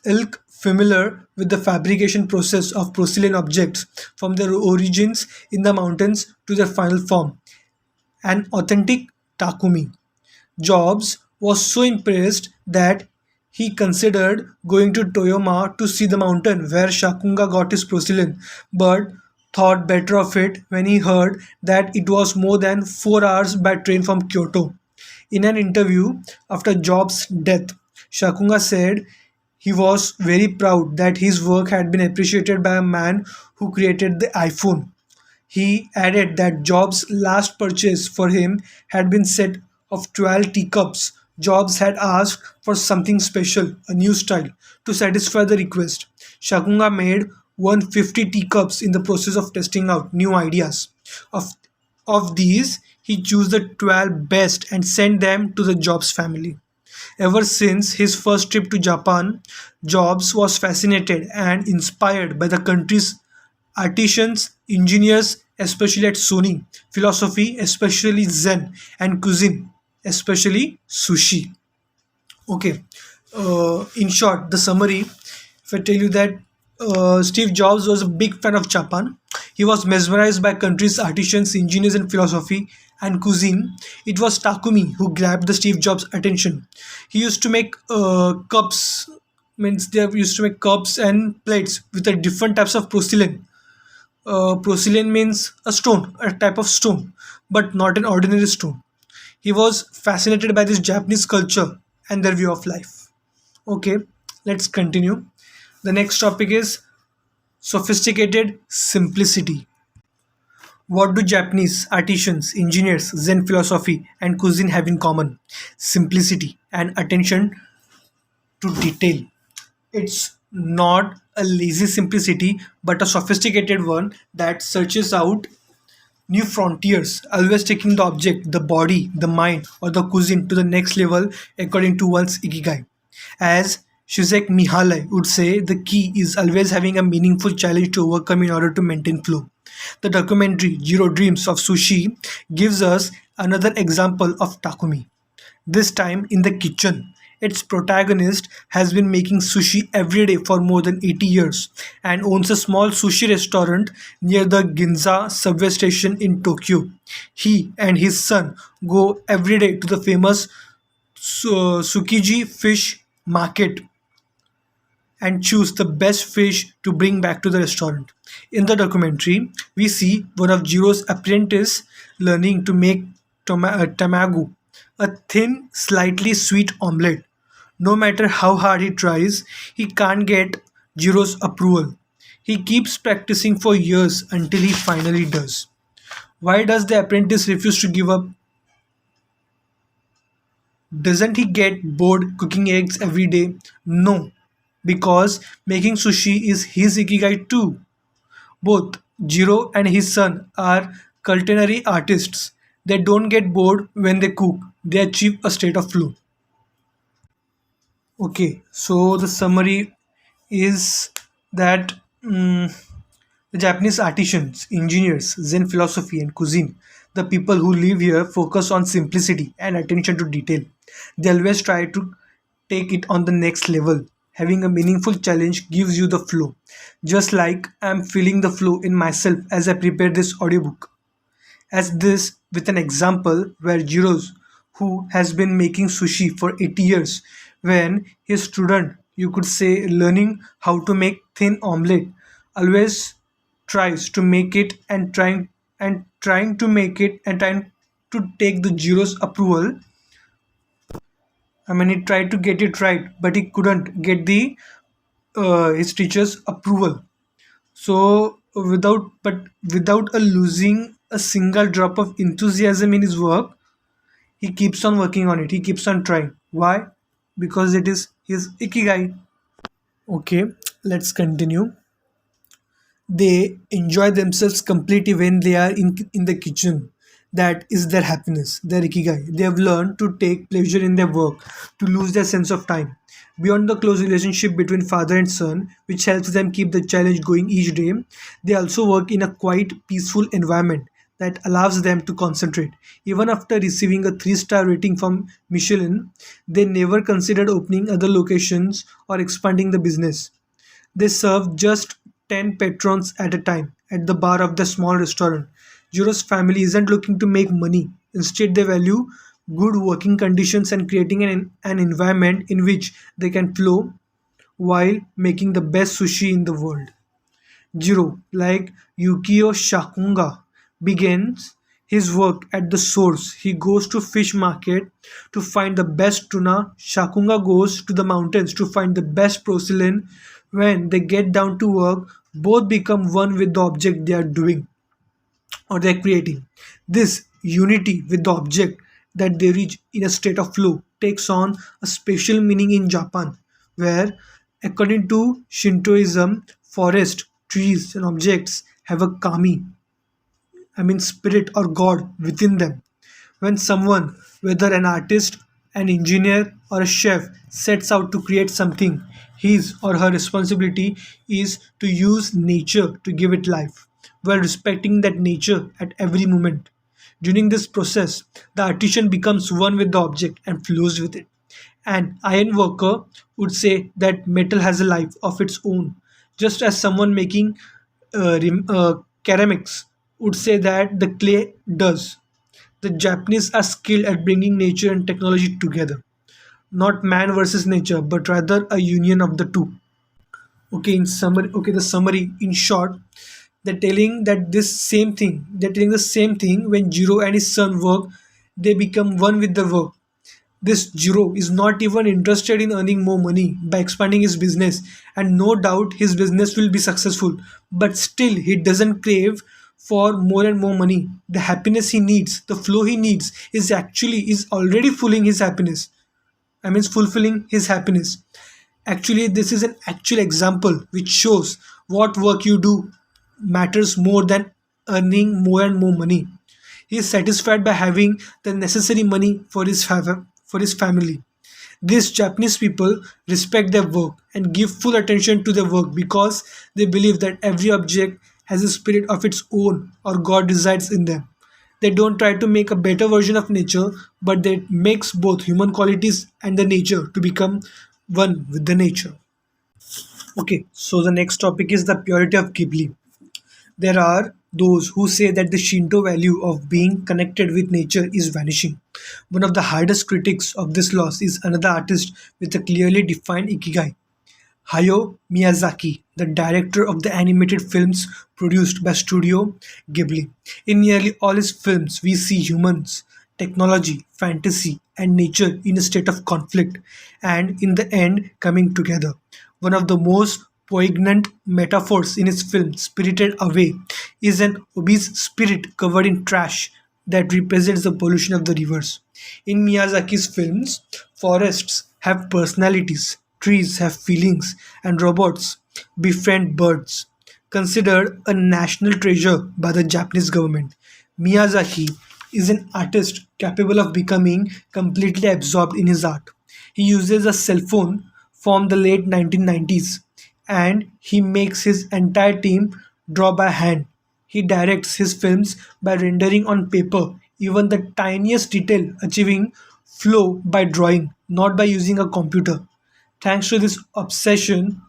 ilk familiar with the fabrication process of porcelain objects from their origins in the mountains to their final form, an authentic Takumi. Jobs was so impressed that he considered going to Toyama to see the mountain where Shakunga got his porcelain, but thought better of it when he heard that it was more than 4 hours by train from Kyoto. In an interview after Jobs' death, Shakunga said he was very proud that his work had been appreciated by a man who created the iPhone. He added that Jobs' last purchase for him had been set of 12 teacups. Jobs had asked for something special, a new style, to satisfy the request. Shakunga made 150 teacups in the process of testing out new ideas. Of, of these, he chose the 12 best and sent them to the Jobs family. Ever since his first trip to Japan, Jobs was fascinated and inspired by the country's artisans, engineers, especially at Sony, philosophy, especially Zen, and cuisine, especially sushi. Okay, in short, the summary, if I tell you that Steve Jobs was a big fan of Japan, he was mesmerized by country's artisans, engineers, and philosophy and cuisine. It was Takumi who grabbed the Steve Jobs' attention. He used to make cups, means they used to make cups and plates with a different types of porcelain. Porcelain means a stone, a type of stone, but not an ordinary stone. He was fascinated by this Japanese culture and their view of life. Okay, let's continue. The next topic is sophisticated simplicity. What do Japanese artisans, engineers, Zen philosophy, and cuisine have in common? Simplicity and attention to detail. It's not a lazy simplicity, but a sophisticated one that searches out new frontiers, always taking the object, the body, the mind, or the cuisine to the next level according to one's ikigai. As Shizek Mihalai would say the key is always having a meaningful challenge to overcome in order to maintain flow. The documentary Jiro Dreams of Sushi gives us another example of Takumi. This time in the kitchen. Its protagonist has been making sushi every day for more than 80 years and owns a small sushi restaurant near the Ginza subway station in Tokyo. He and his son go every day to the famous Tsukiji fish market and choose the best fish to bring back to the restaurant. In the documentary, we see one of Jiro's apprentices learning to make tamago, a thin, slightly sweet omelette. No matter how hard he tries, he can't get Jiro's approval. He keeps practicing for years until he finally does. Why does the apprentice refuse to give up? Doesn't he get bored cooking eggs every day? No, because making sushi is his ikigai too. Both Jiro and his son are culinary artists. They don't get bored when they cook, they achieve a state of flow. Okay, so the summary is that the Japanese artisans, engineers, Zen philosophy, and cuisine, the people who live here focus on simplicity and attention to detail. They always try to take it on the next level. Having a meaningful challenge gives you the flow. Just like I'm feeling the flow in myself as I prepare this audiobook. As this with an example where Jiros, who has been making sushi for 80 years, when his student, you could say, learning how to make thin omelette, always tries to make it and trying to make it and trying to take the Jiro's approval. I mean, he tried to get it right, but he couldn't get the his teacher's approval. So without a losing a single drop of enthusiasm in his work, he keeps on working on it. He keeps on trying. Why? Because it is his ikigai. Okay, let's continue. They enjoy themselves completely when they are in the kitchen. That is their happiness, their ikigai. They have learned to take pleasure in their work, to lose their sense of time. Beyond the close relationship between father and son, which helps them keep the challenge going each day, they also work in a quiet, peaceful environment that allows them to concentrate. Even after receiving a 3-star rating from Michelin, they never considered opening other locations or expanding the business. They serve just 10 patrons at a time at the bar of the small restaurant. Jiro's family isn't looking to make money. Instead, they value good working conditions and creating an environment in which they can flow while making the best sushi in the world. Jiro, like Yukio Shakunga, begins his work at the source. He goes to fish market to find the best tuna. Shakunga goes to the mountains to find the best porcelain. When they get down to work, both become one with the object they are doing or they're creating. This unity with the object that they reach in a state of flow takes on a special meaning in Japan, where, according to Shintoism, forest, trees, and objects have a kami, I mean spirit or God within them. When someone, whether an artist, an engineer, or a chef, sets out to create something, his or her responsibility is to use nature to give it life, while respecting that nature at every moment. During this process, the artisan becomes one with the object and flows with it. An iron worker would say that metal has a life of its own, just as someone making ceramics would say that the clay does. The Japanese are skilled at bringing nature and technology together, not man versus nature, but rather a union of the two. The summary in short, they're telling the same thing. When Jiro and his son work, they become one with the work. This Jiro is not even interested in earning more money by expanding his business, and no doubt his business will be successful. But still, he doesn't crave for more and more money. The happiness he needs, the flow he needs, is already fulfilling his happiness. I mean, fulfilling his happiness. Actually, this is an actual example which shows what work you do matters more than earning more and more money. He is satisfied by having the necessary money for his family. These Japanese people respect their work and give full attention to their work because they believe that every object has a spirit of its own or God resides in them. They don't try to make a better version of nature, but they mix both human qualities and the nature to become one with the nature. Okay, so the next topic is the purity of Ghibli. There are those who say that the Shinto value of being connected with nature is vanishing. One of the hardest critics of this loss is another artist with a clearly defined ikigai, Hayao Miyazaki, the director of the animated films produced by Studio Ghibli. In nearly all his films, we see humans, technology, fantasy, and nature in a state of conflict, and in the end, coming together. One of the most poignant metaphors in his film, Spirited Away, is an obese spirit covered in trash that represents the pollution of the rivers. In Miyazaki's films, forests have personalities, trees have feelings, and robots befriend birds. Considered a national treasure by the Japanese government, Miyazaki is an artist capable of becoming completely absorbed in his art. He uses a cell phone from the late 1990s and he makes his entire team draw by hand. He directs his films by rendering on paper even the tiniest detail, achieving flow by drawing, not by using a computer. Thanks to this obsession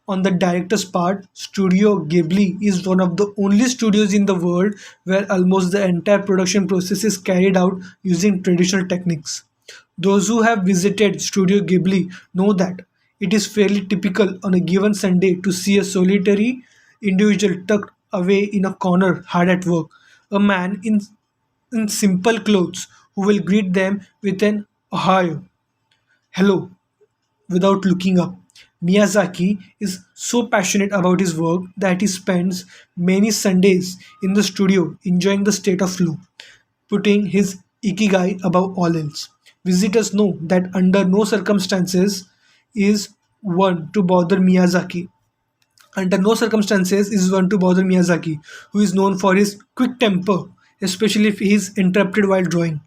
on the director's part, Studio Ghibli is one of the only studios in the world where almost the entire production process is carried out using traditional techniques. Those who have visited Studio Ghibli know that it is fairly typical on a given Sunday to see a solitary individual tucked away in a corner hard at work, a man in simple clothes who will greet them with an Ohio, hello, without looking up. Miyazaki is so passionate about his work that he spends many Sundays in the studio enjoying the state of flow, putting his ikigai above all else. Visitors know that under no circumstances is one to bother Miyazaki. Under no circumstances is one to bother Miyazaki, who is known for his quick temper, especially if he is interrupted while drawing.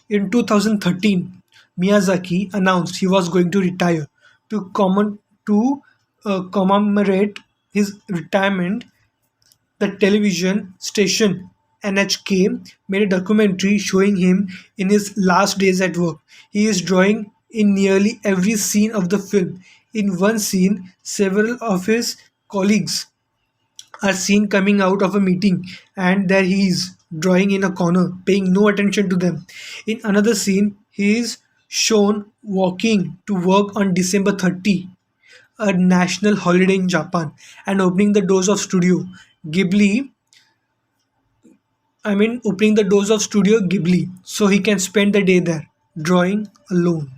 In 2013, Miyazaki announced he was going to retire. To, commemorate his retirement, the television station NHK made a documentary showing him in his last days at work. He is drawing in nearly every scene of the film. In one scene, several of his colleagues are seen coming out of a meeting, and there he is drawing in a corner, paying no attention to them. In another scene, he is shown walking to work on December 30, a national holiday in Japan, and opening the doors of Studio Ghibli. Opening the doors of Studio Ghibli so he can spend the day there, drawing alone.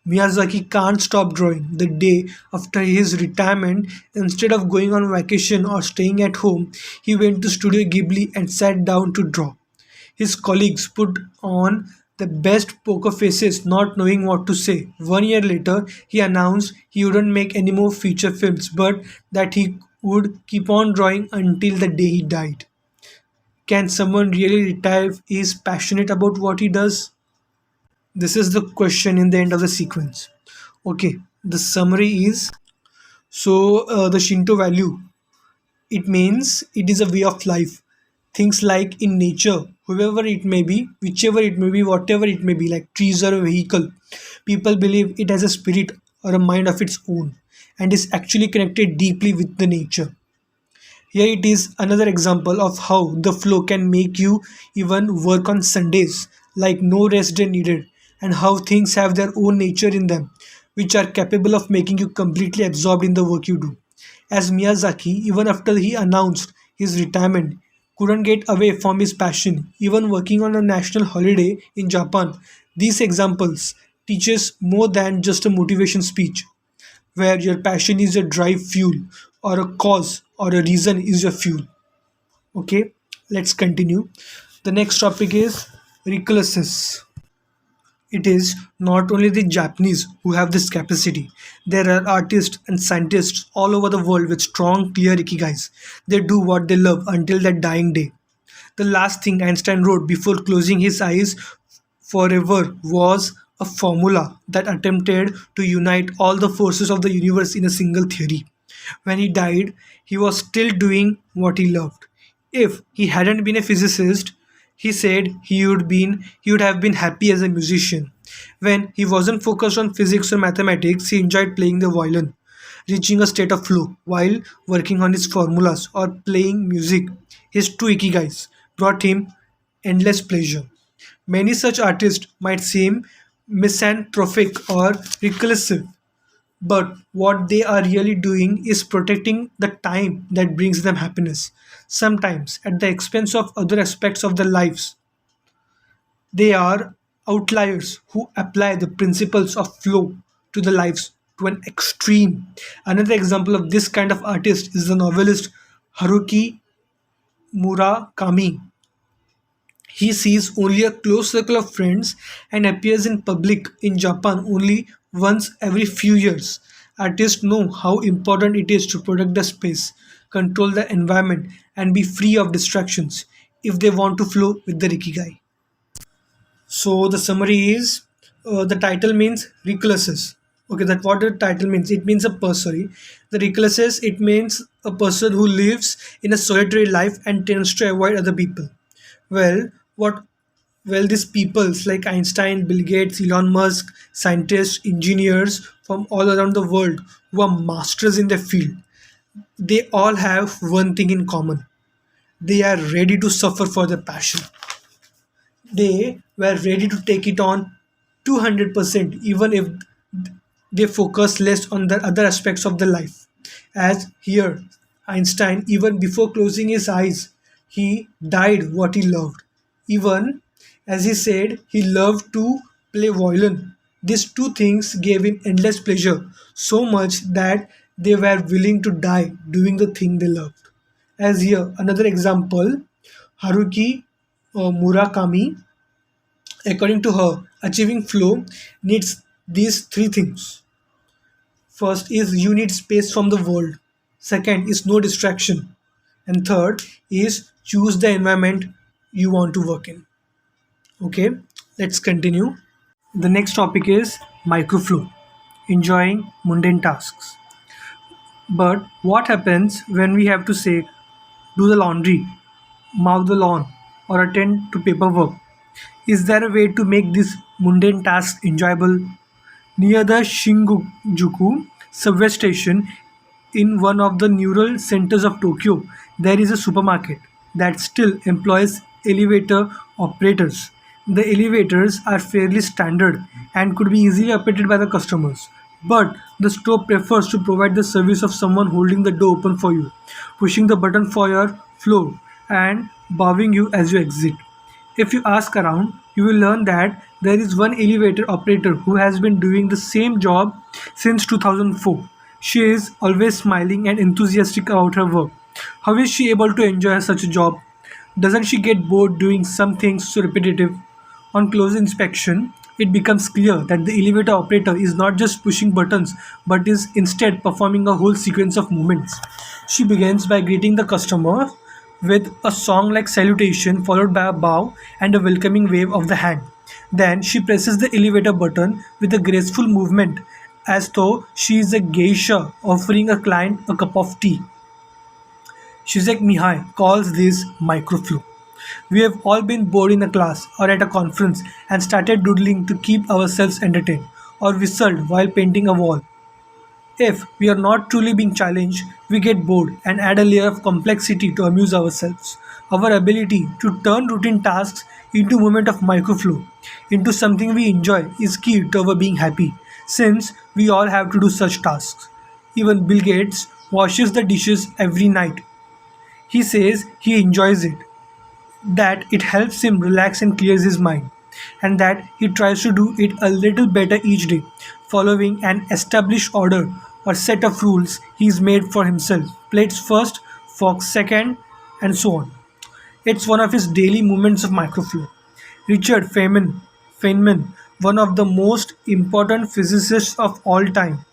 Miyazaki can't stop drawing. The day after his retirement, instead of going on vacation or staying at home, he went to Studio Ghibli and sat down to draw. His colleagues put on the best poker faces, not knowing what to say. 1 year later, he announced he wouldn't make any more feature films, but that he would keep on drawing until the day he died. Can someone really retire if he is passionate about what he does? This is the question in the end of the sequence. Okay, the summary is the Shinto value, it means it is a way of life. Things like in nature, whoever it may be, whichever it may be, whatever it may be, like trees or a vehicle, people believe it has a spirit or a mind of its own and is actually connected deeply with the nature. Here it is another example of how the flow can make you even work on Sundays, like no rest day needed, and how things have their own nature in them, which are capable of making you completely absorbed in the work you do. As Miyazaki, even after he announced his retirement, couldn't get away from his passion, even working on a national holiday in Japan. These examples teaches more than just a motivation speech where your passion is your drive fuel or a cause or a reason is your fuel. Okay, let's continue. The next topic is recklessness. It is not only the Japanese who have this capacity. There are artists and scientists all over the world with strong, clear ikigais. They do what they love until their dying day. The last thing Einstein wrote before closing his eyes forever was a formula that attempted to unite all the forces of the universe in a single theory. When he died, he was still doing what he loved. If he hadn't been a physicist, he said he would have been happy as a musician. When he wasn't focused on physics or mathematics, he enjoyed playing the violin, reaching a state of flow while working on his formulas or playing music. His two ikigais brought him endless pleasure. Many such artists might seem misanthropic or reclusive, but what they are really doing is protecting the time that brings them happiness, sometimes at the expense of other aspects of their lives. They are outliers who apply the principles of flow to their lives to an extreme. Another example of this kind of artist is the novelist Haruki Murakami. He sees only a close circle of friends and appears in public in Japan only once every few years. Artists know how important it is to protect the space, control the environment, and be free of distractions if they want to flow with the Ikigai. So the summary is the title means recluses. Okay, that what the title means. It means a person. Sorry, the recluses. It means a person who lives in a solitary life and tends to avoid other people. Well, what? Well, these peoples like Einstein, Bill Gates, Elon Musk, scientists, engineers from all around the world who are masters in their field, they all have one thing in common. They are ready to suffer for their passion. They were ready to take it on 200% even if they focus less on the other aspects of the life. As here, Einstein, even before closing his eyes, he died what he loved. Even as he said, he loved to play violin. These two things gave him endless pleasure, so much that they were willing to die doing the thing they loved. As here, another example, Haruki Murakami, according to her, achieving flow needs these three things. First is you need space from the world. Second is no distraction. And third is choose the environment you want to work in. Okay, let's continue. The next topic is microflow, enjoying mundane tasks. But what happens when we have to say, do the laundry, mow the lawn, or attend to paperwork? Is there a way to make these mundane tasks enjoyable? Near the Shinjuku subway station in one of the neural centers of Tokyo, there is a supermarket that still employs elevator operators. The elevators are fairly standard and could be easily operated by the customers. But the store prefers to provide the service of someone holding the door open for you, pushing the button for your floor, and bowing you as you exit. If you ask around, you will learn that there is one elevator operator who has been doing the same job since 2004. She is always smiling and enthusiastic about her work. How is she able to enjoy such a job? Doesn't she get bored doing some things so repetitive? On close inspection, it becomes clear that the elevator operator is not just pushing buttons but is instead performing a whole sequence of movements. She begins by greeting the customer with a song like salutation followed by a bow and a welcoming wave of the hand. Then she presses the elevator button with a graceful movement as though she is a geisha offering a client a cup of tea. Shizek Mihai calls this microflow. We have all been bored in a class or at a conference and started doodling to keep ourselves entertained, or whistled while painting a wall. If we are not truly being challenged, we get bored and add a layer of complexity to amuse ourselves. Our ability to turn routine tasks into a moment of microflow, into something we enjoy, is key to our being happy, since we all have to do such tasks. Even Bill Gates washes the dishes every night. He says he enjoys it, that it helps him relax and clears his mind, and that he tries to do it a little better each day, following an established order or set of rules he's made for himself. Plates first, forks second, and so on. It's one of his daily moments of microflow. Richard Feynman, one of the most important physicists of all time,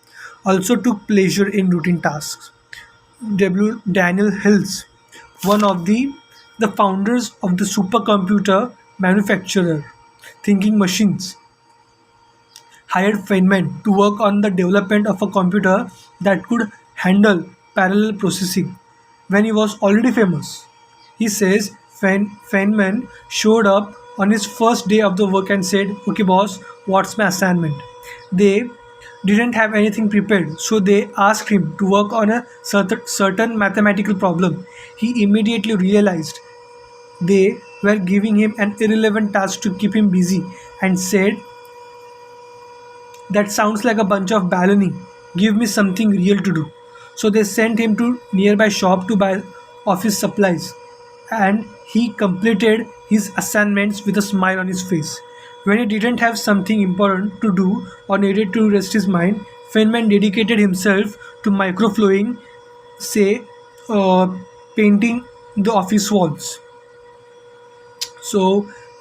also took pleasure in routine tasks. Daniel Hills, one of the founders of the supercomputer manufacturer Thinking Machines, hired Feynman to work on the development of a computer that could handle parallel processing when he was already famous. He says Feynman showed up on his first day of the work and said, "Okay, boss, what's my assignment?" They didn't have anything prepared, so they asked him to work on a certain mathematical problem. He immediately realized they were giving him an irrelevant task to keep him busy and said, "That sounds like a bunch of baloney. Give me something real to do." So they sent him to nearby shop to buy office supplies, and he completed his assignments with a smile on his face. When he didn't have something important to do or needed to rest his mind, Feynman dedicated himself to microflowing, say, uh, painting the office walls. So,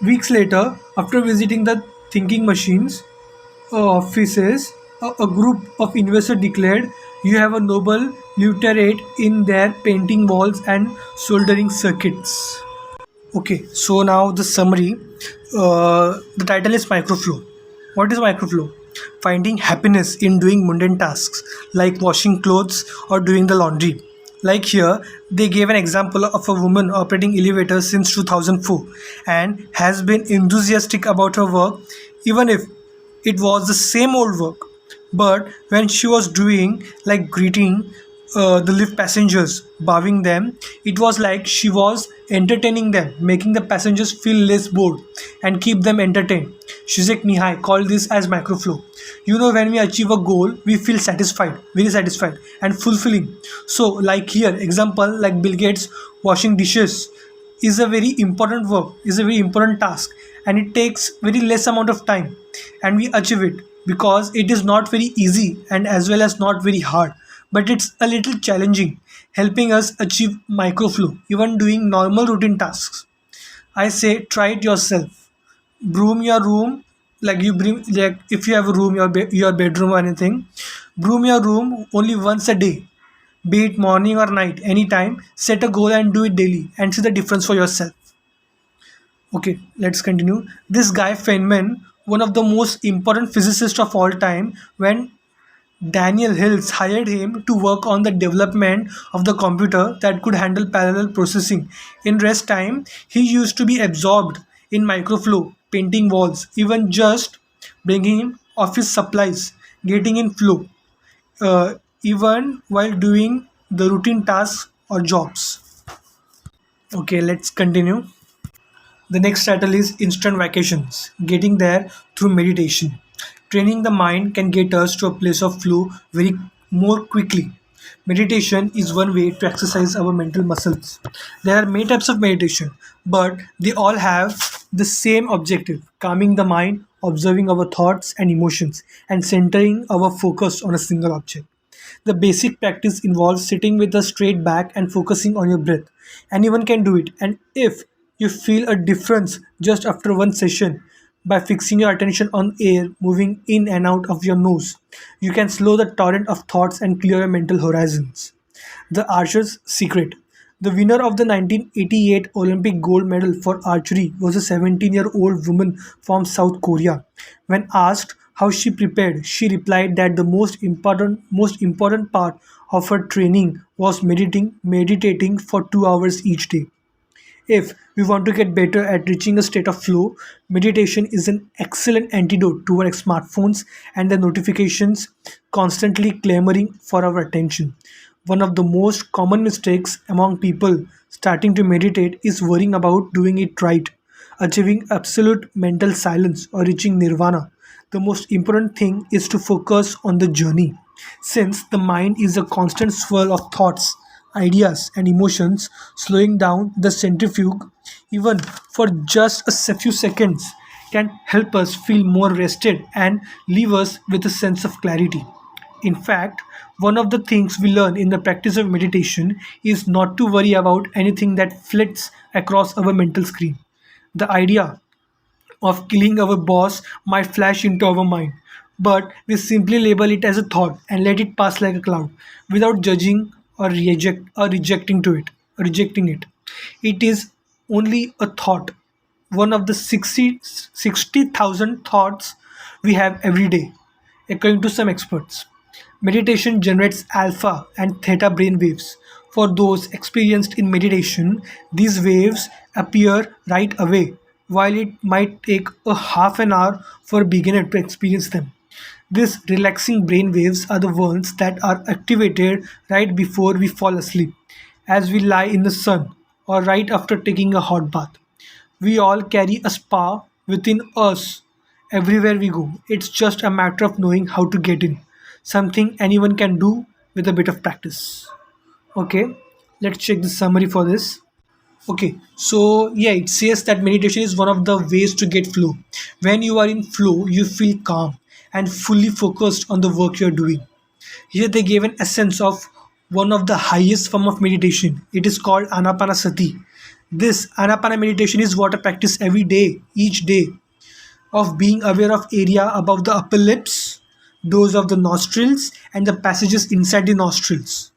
weeks later, after visiting the thinking machines offices, a group of investors declared, "You have a Nobel laureate in their painting walls and soldering circuits." Okay, so now the summary. The title is Microflow. What is microflow? Finding happiness in doing mundane tasks like washing clothes or doing the laundry. Like here, they gave an example of a woman operating elevators since 2004 and has been enthusiastic about her work even if it was the same old work. But when she was doing like greeting the lift passengers, bowing them, it was like she was entertaining them, making the passengers feel less bored and keep them entertained. Shizek Mihai called this as microflow. You know, when we achieve a goal, we feel satisfied, very satisfied and fulfilling. So, like here, example like Bill Gates washing dishes is a very important work, is a very important task, and it takes very less amount of time, and we achieve it because it is not very easy and as well as not very hard, but it's a little challenging, helping us achieve microflow even doing normal routine tasks. I say try it yourself. Broom your room, like you bring, like if you have a room, your bedroom or anything, broom your room only once a day, be it morning or night, anytime. Set a goal and do it daily and see the difference for yourself. Okay, let's continue. This guy Feynman, one of the most important physicists of all time, when Daniel Hills hired him to work on the development of the computer that could handle parallel processing. In rest time, he used to be absorbed in microflow, painting walls, even just bringing him office supplies, getting in flow, even while doing the routine tasks or jobs. Okay, let's continue. The next title is Instant Vacations, Getting There Through Meditation. Training the mind can get us to a place of flow very more quickly. Meditation is one way to exercise our mental muscles. There are many types of meditation, but they all have the same objective: calming the mind, observing our thoughts and emotions, and centering our focus on a single object. The basic practice involves sitting with a straight back and focusing on your breath. Anyone can do it, and if you feel a difference just after one session by fixing your attention on air moving in and out of your nose, you can slow the torrent of thoughts and clear your mental horizons. The Archer's Secret. The winner of the 1988 Olympic gold medal for archery was a 17-year-old woman from South Korea. When asked how she prepared, she replied that the most important part of her training was meditating for 2 hours each day. If we want to get better at reaching a state of flow, meditation is an excellent antidote to our smartphones and the notifications constantly clamoring for our attention. One of the most common mistakes among people starting to meditate is worrying about doing it right, achieving absolute mental silence, or reaching nirvana. The most important thing is to focus on the journey. Since the mind is a constant swirl of thoughts, ideas, and emotions, slowing down the centrifuge, even for just few seconds, can help us feel more rested and leave us with a sense of clarity. In fact, one of the things we learn in the practice of meditation is not to worry about anything that flits across our mental screen. The idea of killing our boss might flash into our mind, but we simply label it as a thought and let it pass like a cloud without judging or rejecting it. It is only a thought, one of the 60,000 thoughts we have every day. According to some experts, meditation generates alpha and theta brain waves. For those experienced in meditation, these waves appear right away, while it might take a half an hour for a beginner to experience them. These relaxing brain waves are the ones that are activated right before we fall asleep, as we lie in the sun, or right after taking a hot bath. We all carry a spa within us everywhere we go. It's just a matter of knowing how to get in. Something anyone can do with a bit of practice. Okay, let's check the summary for this. Okay, so yeah, it says that meditation is one of the ways to get flow. When you are in flow, you feel calm and fully focused on the work you're doing. Here they gave an essence of one of the highest form of meditation. It is called Anapanasati. This Anapana meditation is what I practice every day, each day, of being aware of area above the upper lips, doors of the nostrils, and the passages inside the nostrils.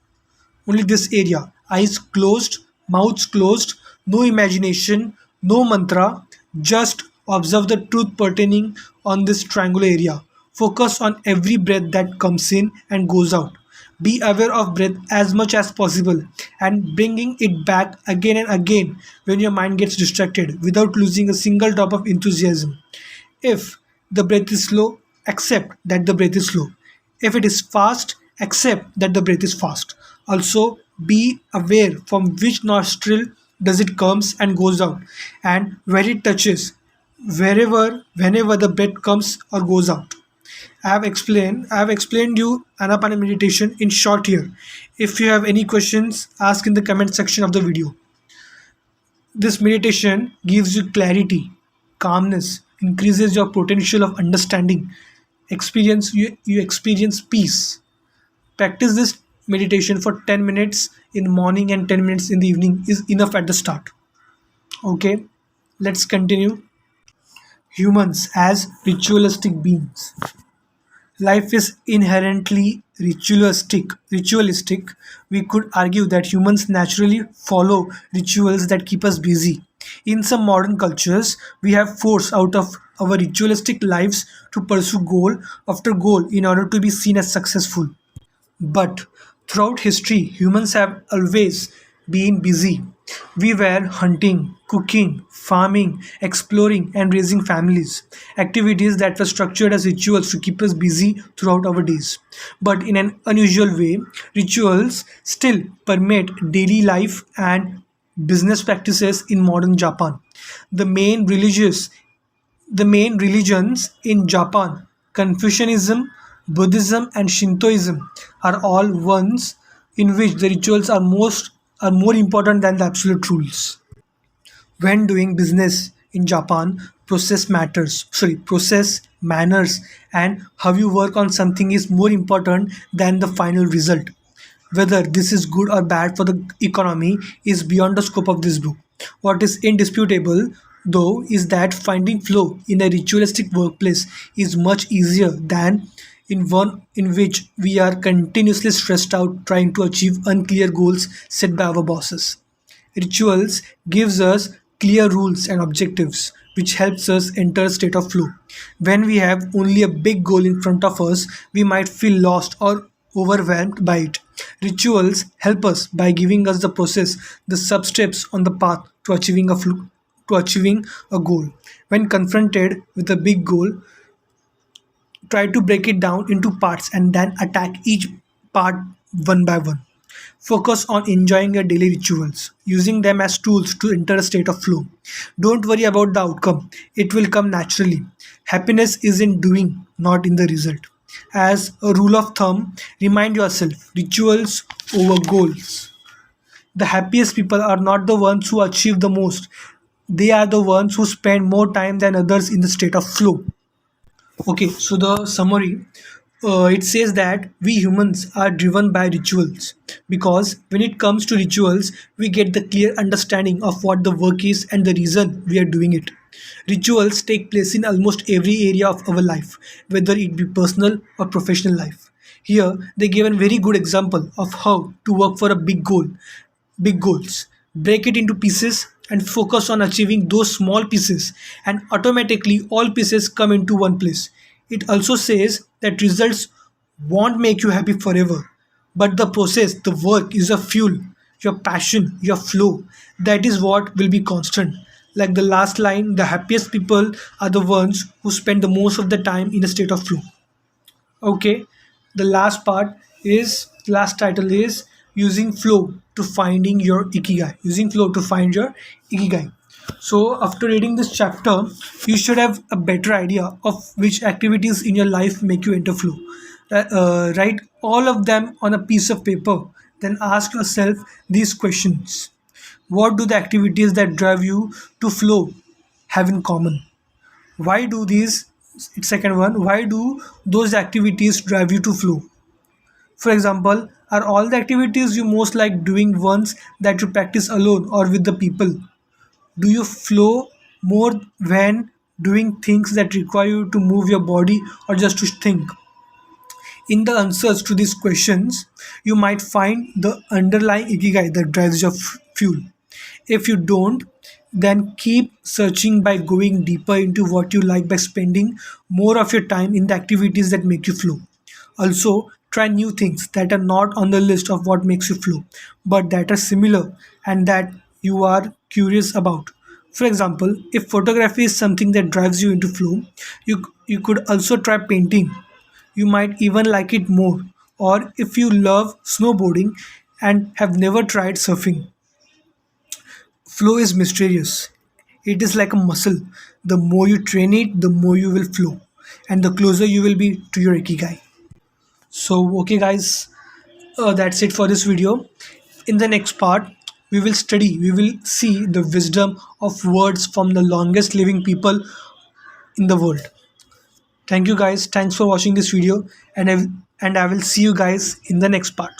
Only this area. Eyes closed, mouths closed, no imagination, no mantra, just observe the truth pertaining on this triangular area. Focus on every breath that comes in and goes out. Be aware of breath as much as possible and bringing it back again and again when your mind gets distracted without losing a single drop of enthusiasm. If the breath is slow, accept that the breath is slow. If it is fast, accept that the breath is fast. Also, be aware from which nostril does it comes and goes out and where it touches whenever the breath comes or goes out. I have explained you Anapana meditation in short here. If you have any questions, ask in the comment section of the video. This meditation gives you clarity, calmness, increases your potential of understanding, you experience peace. Practice this meditation for 10 minutes in the morning and 10 minutes in the evening is enough at the start. Okay, let's continue. Humans as ritualistic beings. Life is inherently ritualistic. We could argue that humans naturally follow rituals that keep us busy. In some modern cultures, we have forced out of our ritualistic lives to pursue goal after goal in order to be seen as successful. But throughout history, humans have always been busy. We were hunting, cooking, farming, exploring, and raising families. Activities that were structured as rituals to keep us busy throughout our days. But in an unusual way, rituals still permeate daily life and business practices in modern Japan. The main religious the main religions in Japan, Confucianism, Buddhism, and Shintoism, are all ones in which the rituals are more important than the absolute rules. When doing business in Japan, process, manners, and how you work on something is more important than the final result. Whether this is good or bad for the economy is beyond the scope of this book. What is indisputable, though, is that finding flow in a ritualistic workplace is much easier than in one in which we are continuously stressed out trying to achieve unclear goals set by our bosses. Rituals gives us clear rules and objectives which helps us enter a state of flow. When we have only a big goal in front of us, we might feel lost or overwhelmed by it. Rituals help us by giving us the process, the sub steps on the path to achieving a goal. When confronted with a big goal, try to break it down into parts and then attack each part one by one. Focus on enjoying your daily rituals, using them as tools to enter a state of flow. Don't worry about the outcome, it will come naturally. Happiness is in doing, not in the result. As a rule of thumb, remind yourself rituals over goals. The happiest people are not the ones who achieve the most, they are the ones who spend more time than others in the state of flow. Okay, so the summary, it says that we humans are driven by rituals because when it comes to rituals, we get the clear understanding of what the work is and the reason we are doing it. Rituals take place in almost every area of our life, whether it be personal or professional life. Here, they give a very good example of how to work for a big goals. Break it into pieces and focus on achieving those small pieces, and automatically all pieces come into one place. It also says that results won't make you happy forever, but the process, the work is a fuel, your passion, your flow. That is what will be constant. Like the last line, the happiest people are the ones who spend the most of the time in a state of flow. Okay, the last part is last title is using flow to finding your ikigai. Using flow to find your ikigai. So after reading this chapter, you should have a better idea of which activities in your life make you enter flow. Write all of them on a piece of paper. Then ask yourself these questions: what do the activities that drive you to flow have in common? Why do these Second one, why do those activities drive you to flow? For example, are all the activities you most like doing ones that you practice alone or with the people? Do you flow more when doing things that require you to move your body or just to think? In the answers to these questions, you might find the underlying ikigai that drives your fuel. If you don't, then keep searching by going deeper into what you like by spending more of your time in the activities that make you flow. Also, try new things that are not on the list of what makes you flow, but that are similar and that you are curious about. For example, if photography is something that drives you into flow, you could also try painting. You might even like it more. Or if you love snowboarding and have never tried surfing, flow is mysterious. It is like a muscle. The more you train it, the more you will flow, and the closer you will be to your ikigai. So, okay, guys, that's it for this video. In the next part, we will see the wisdom of words from the longest living people in the world. Thank you, guys. Thanks for watching this video, and I will see you guys in the next part.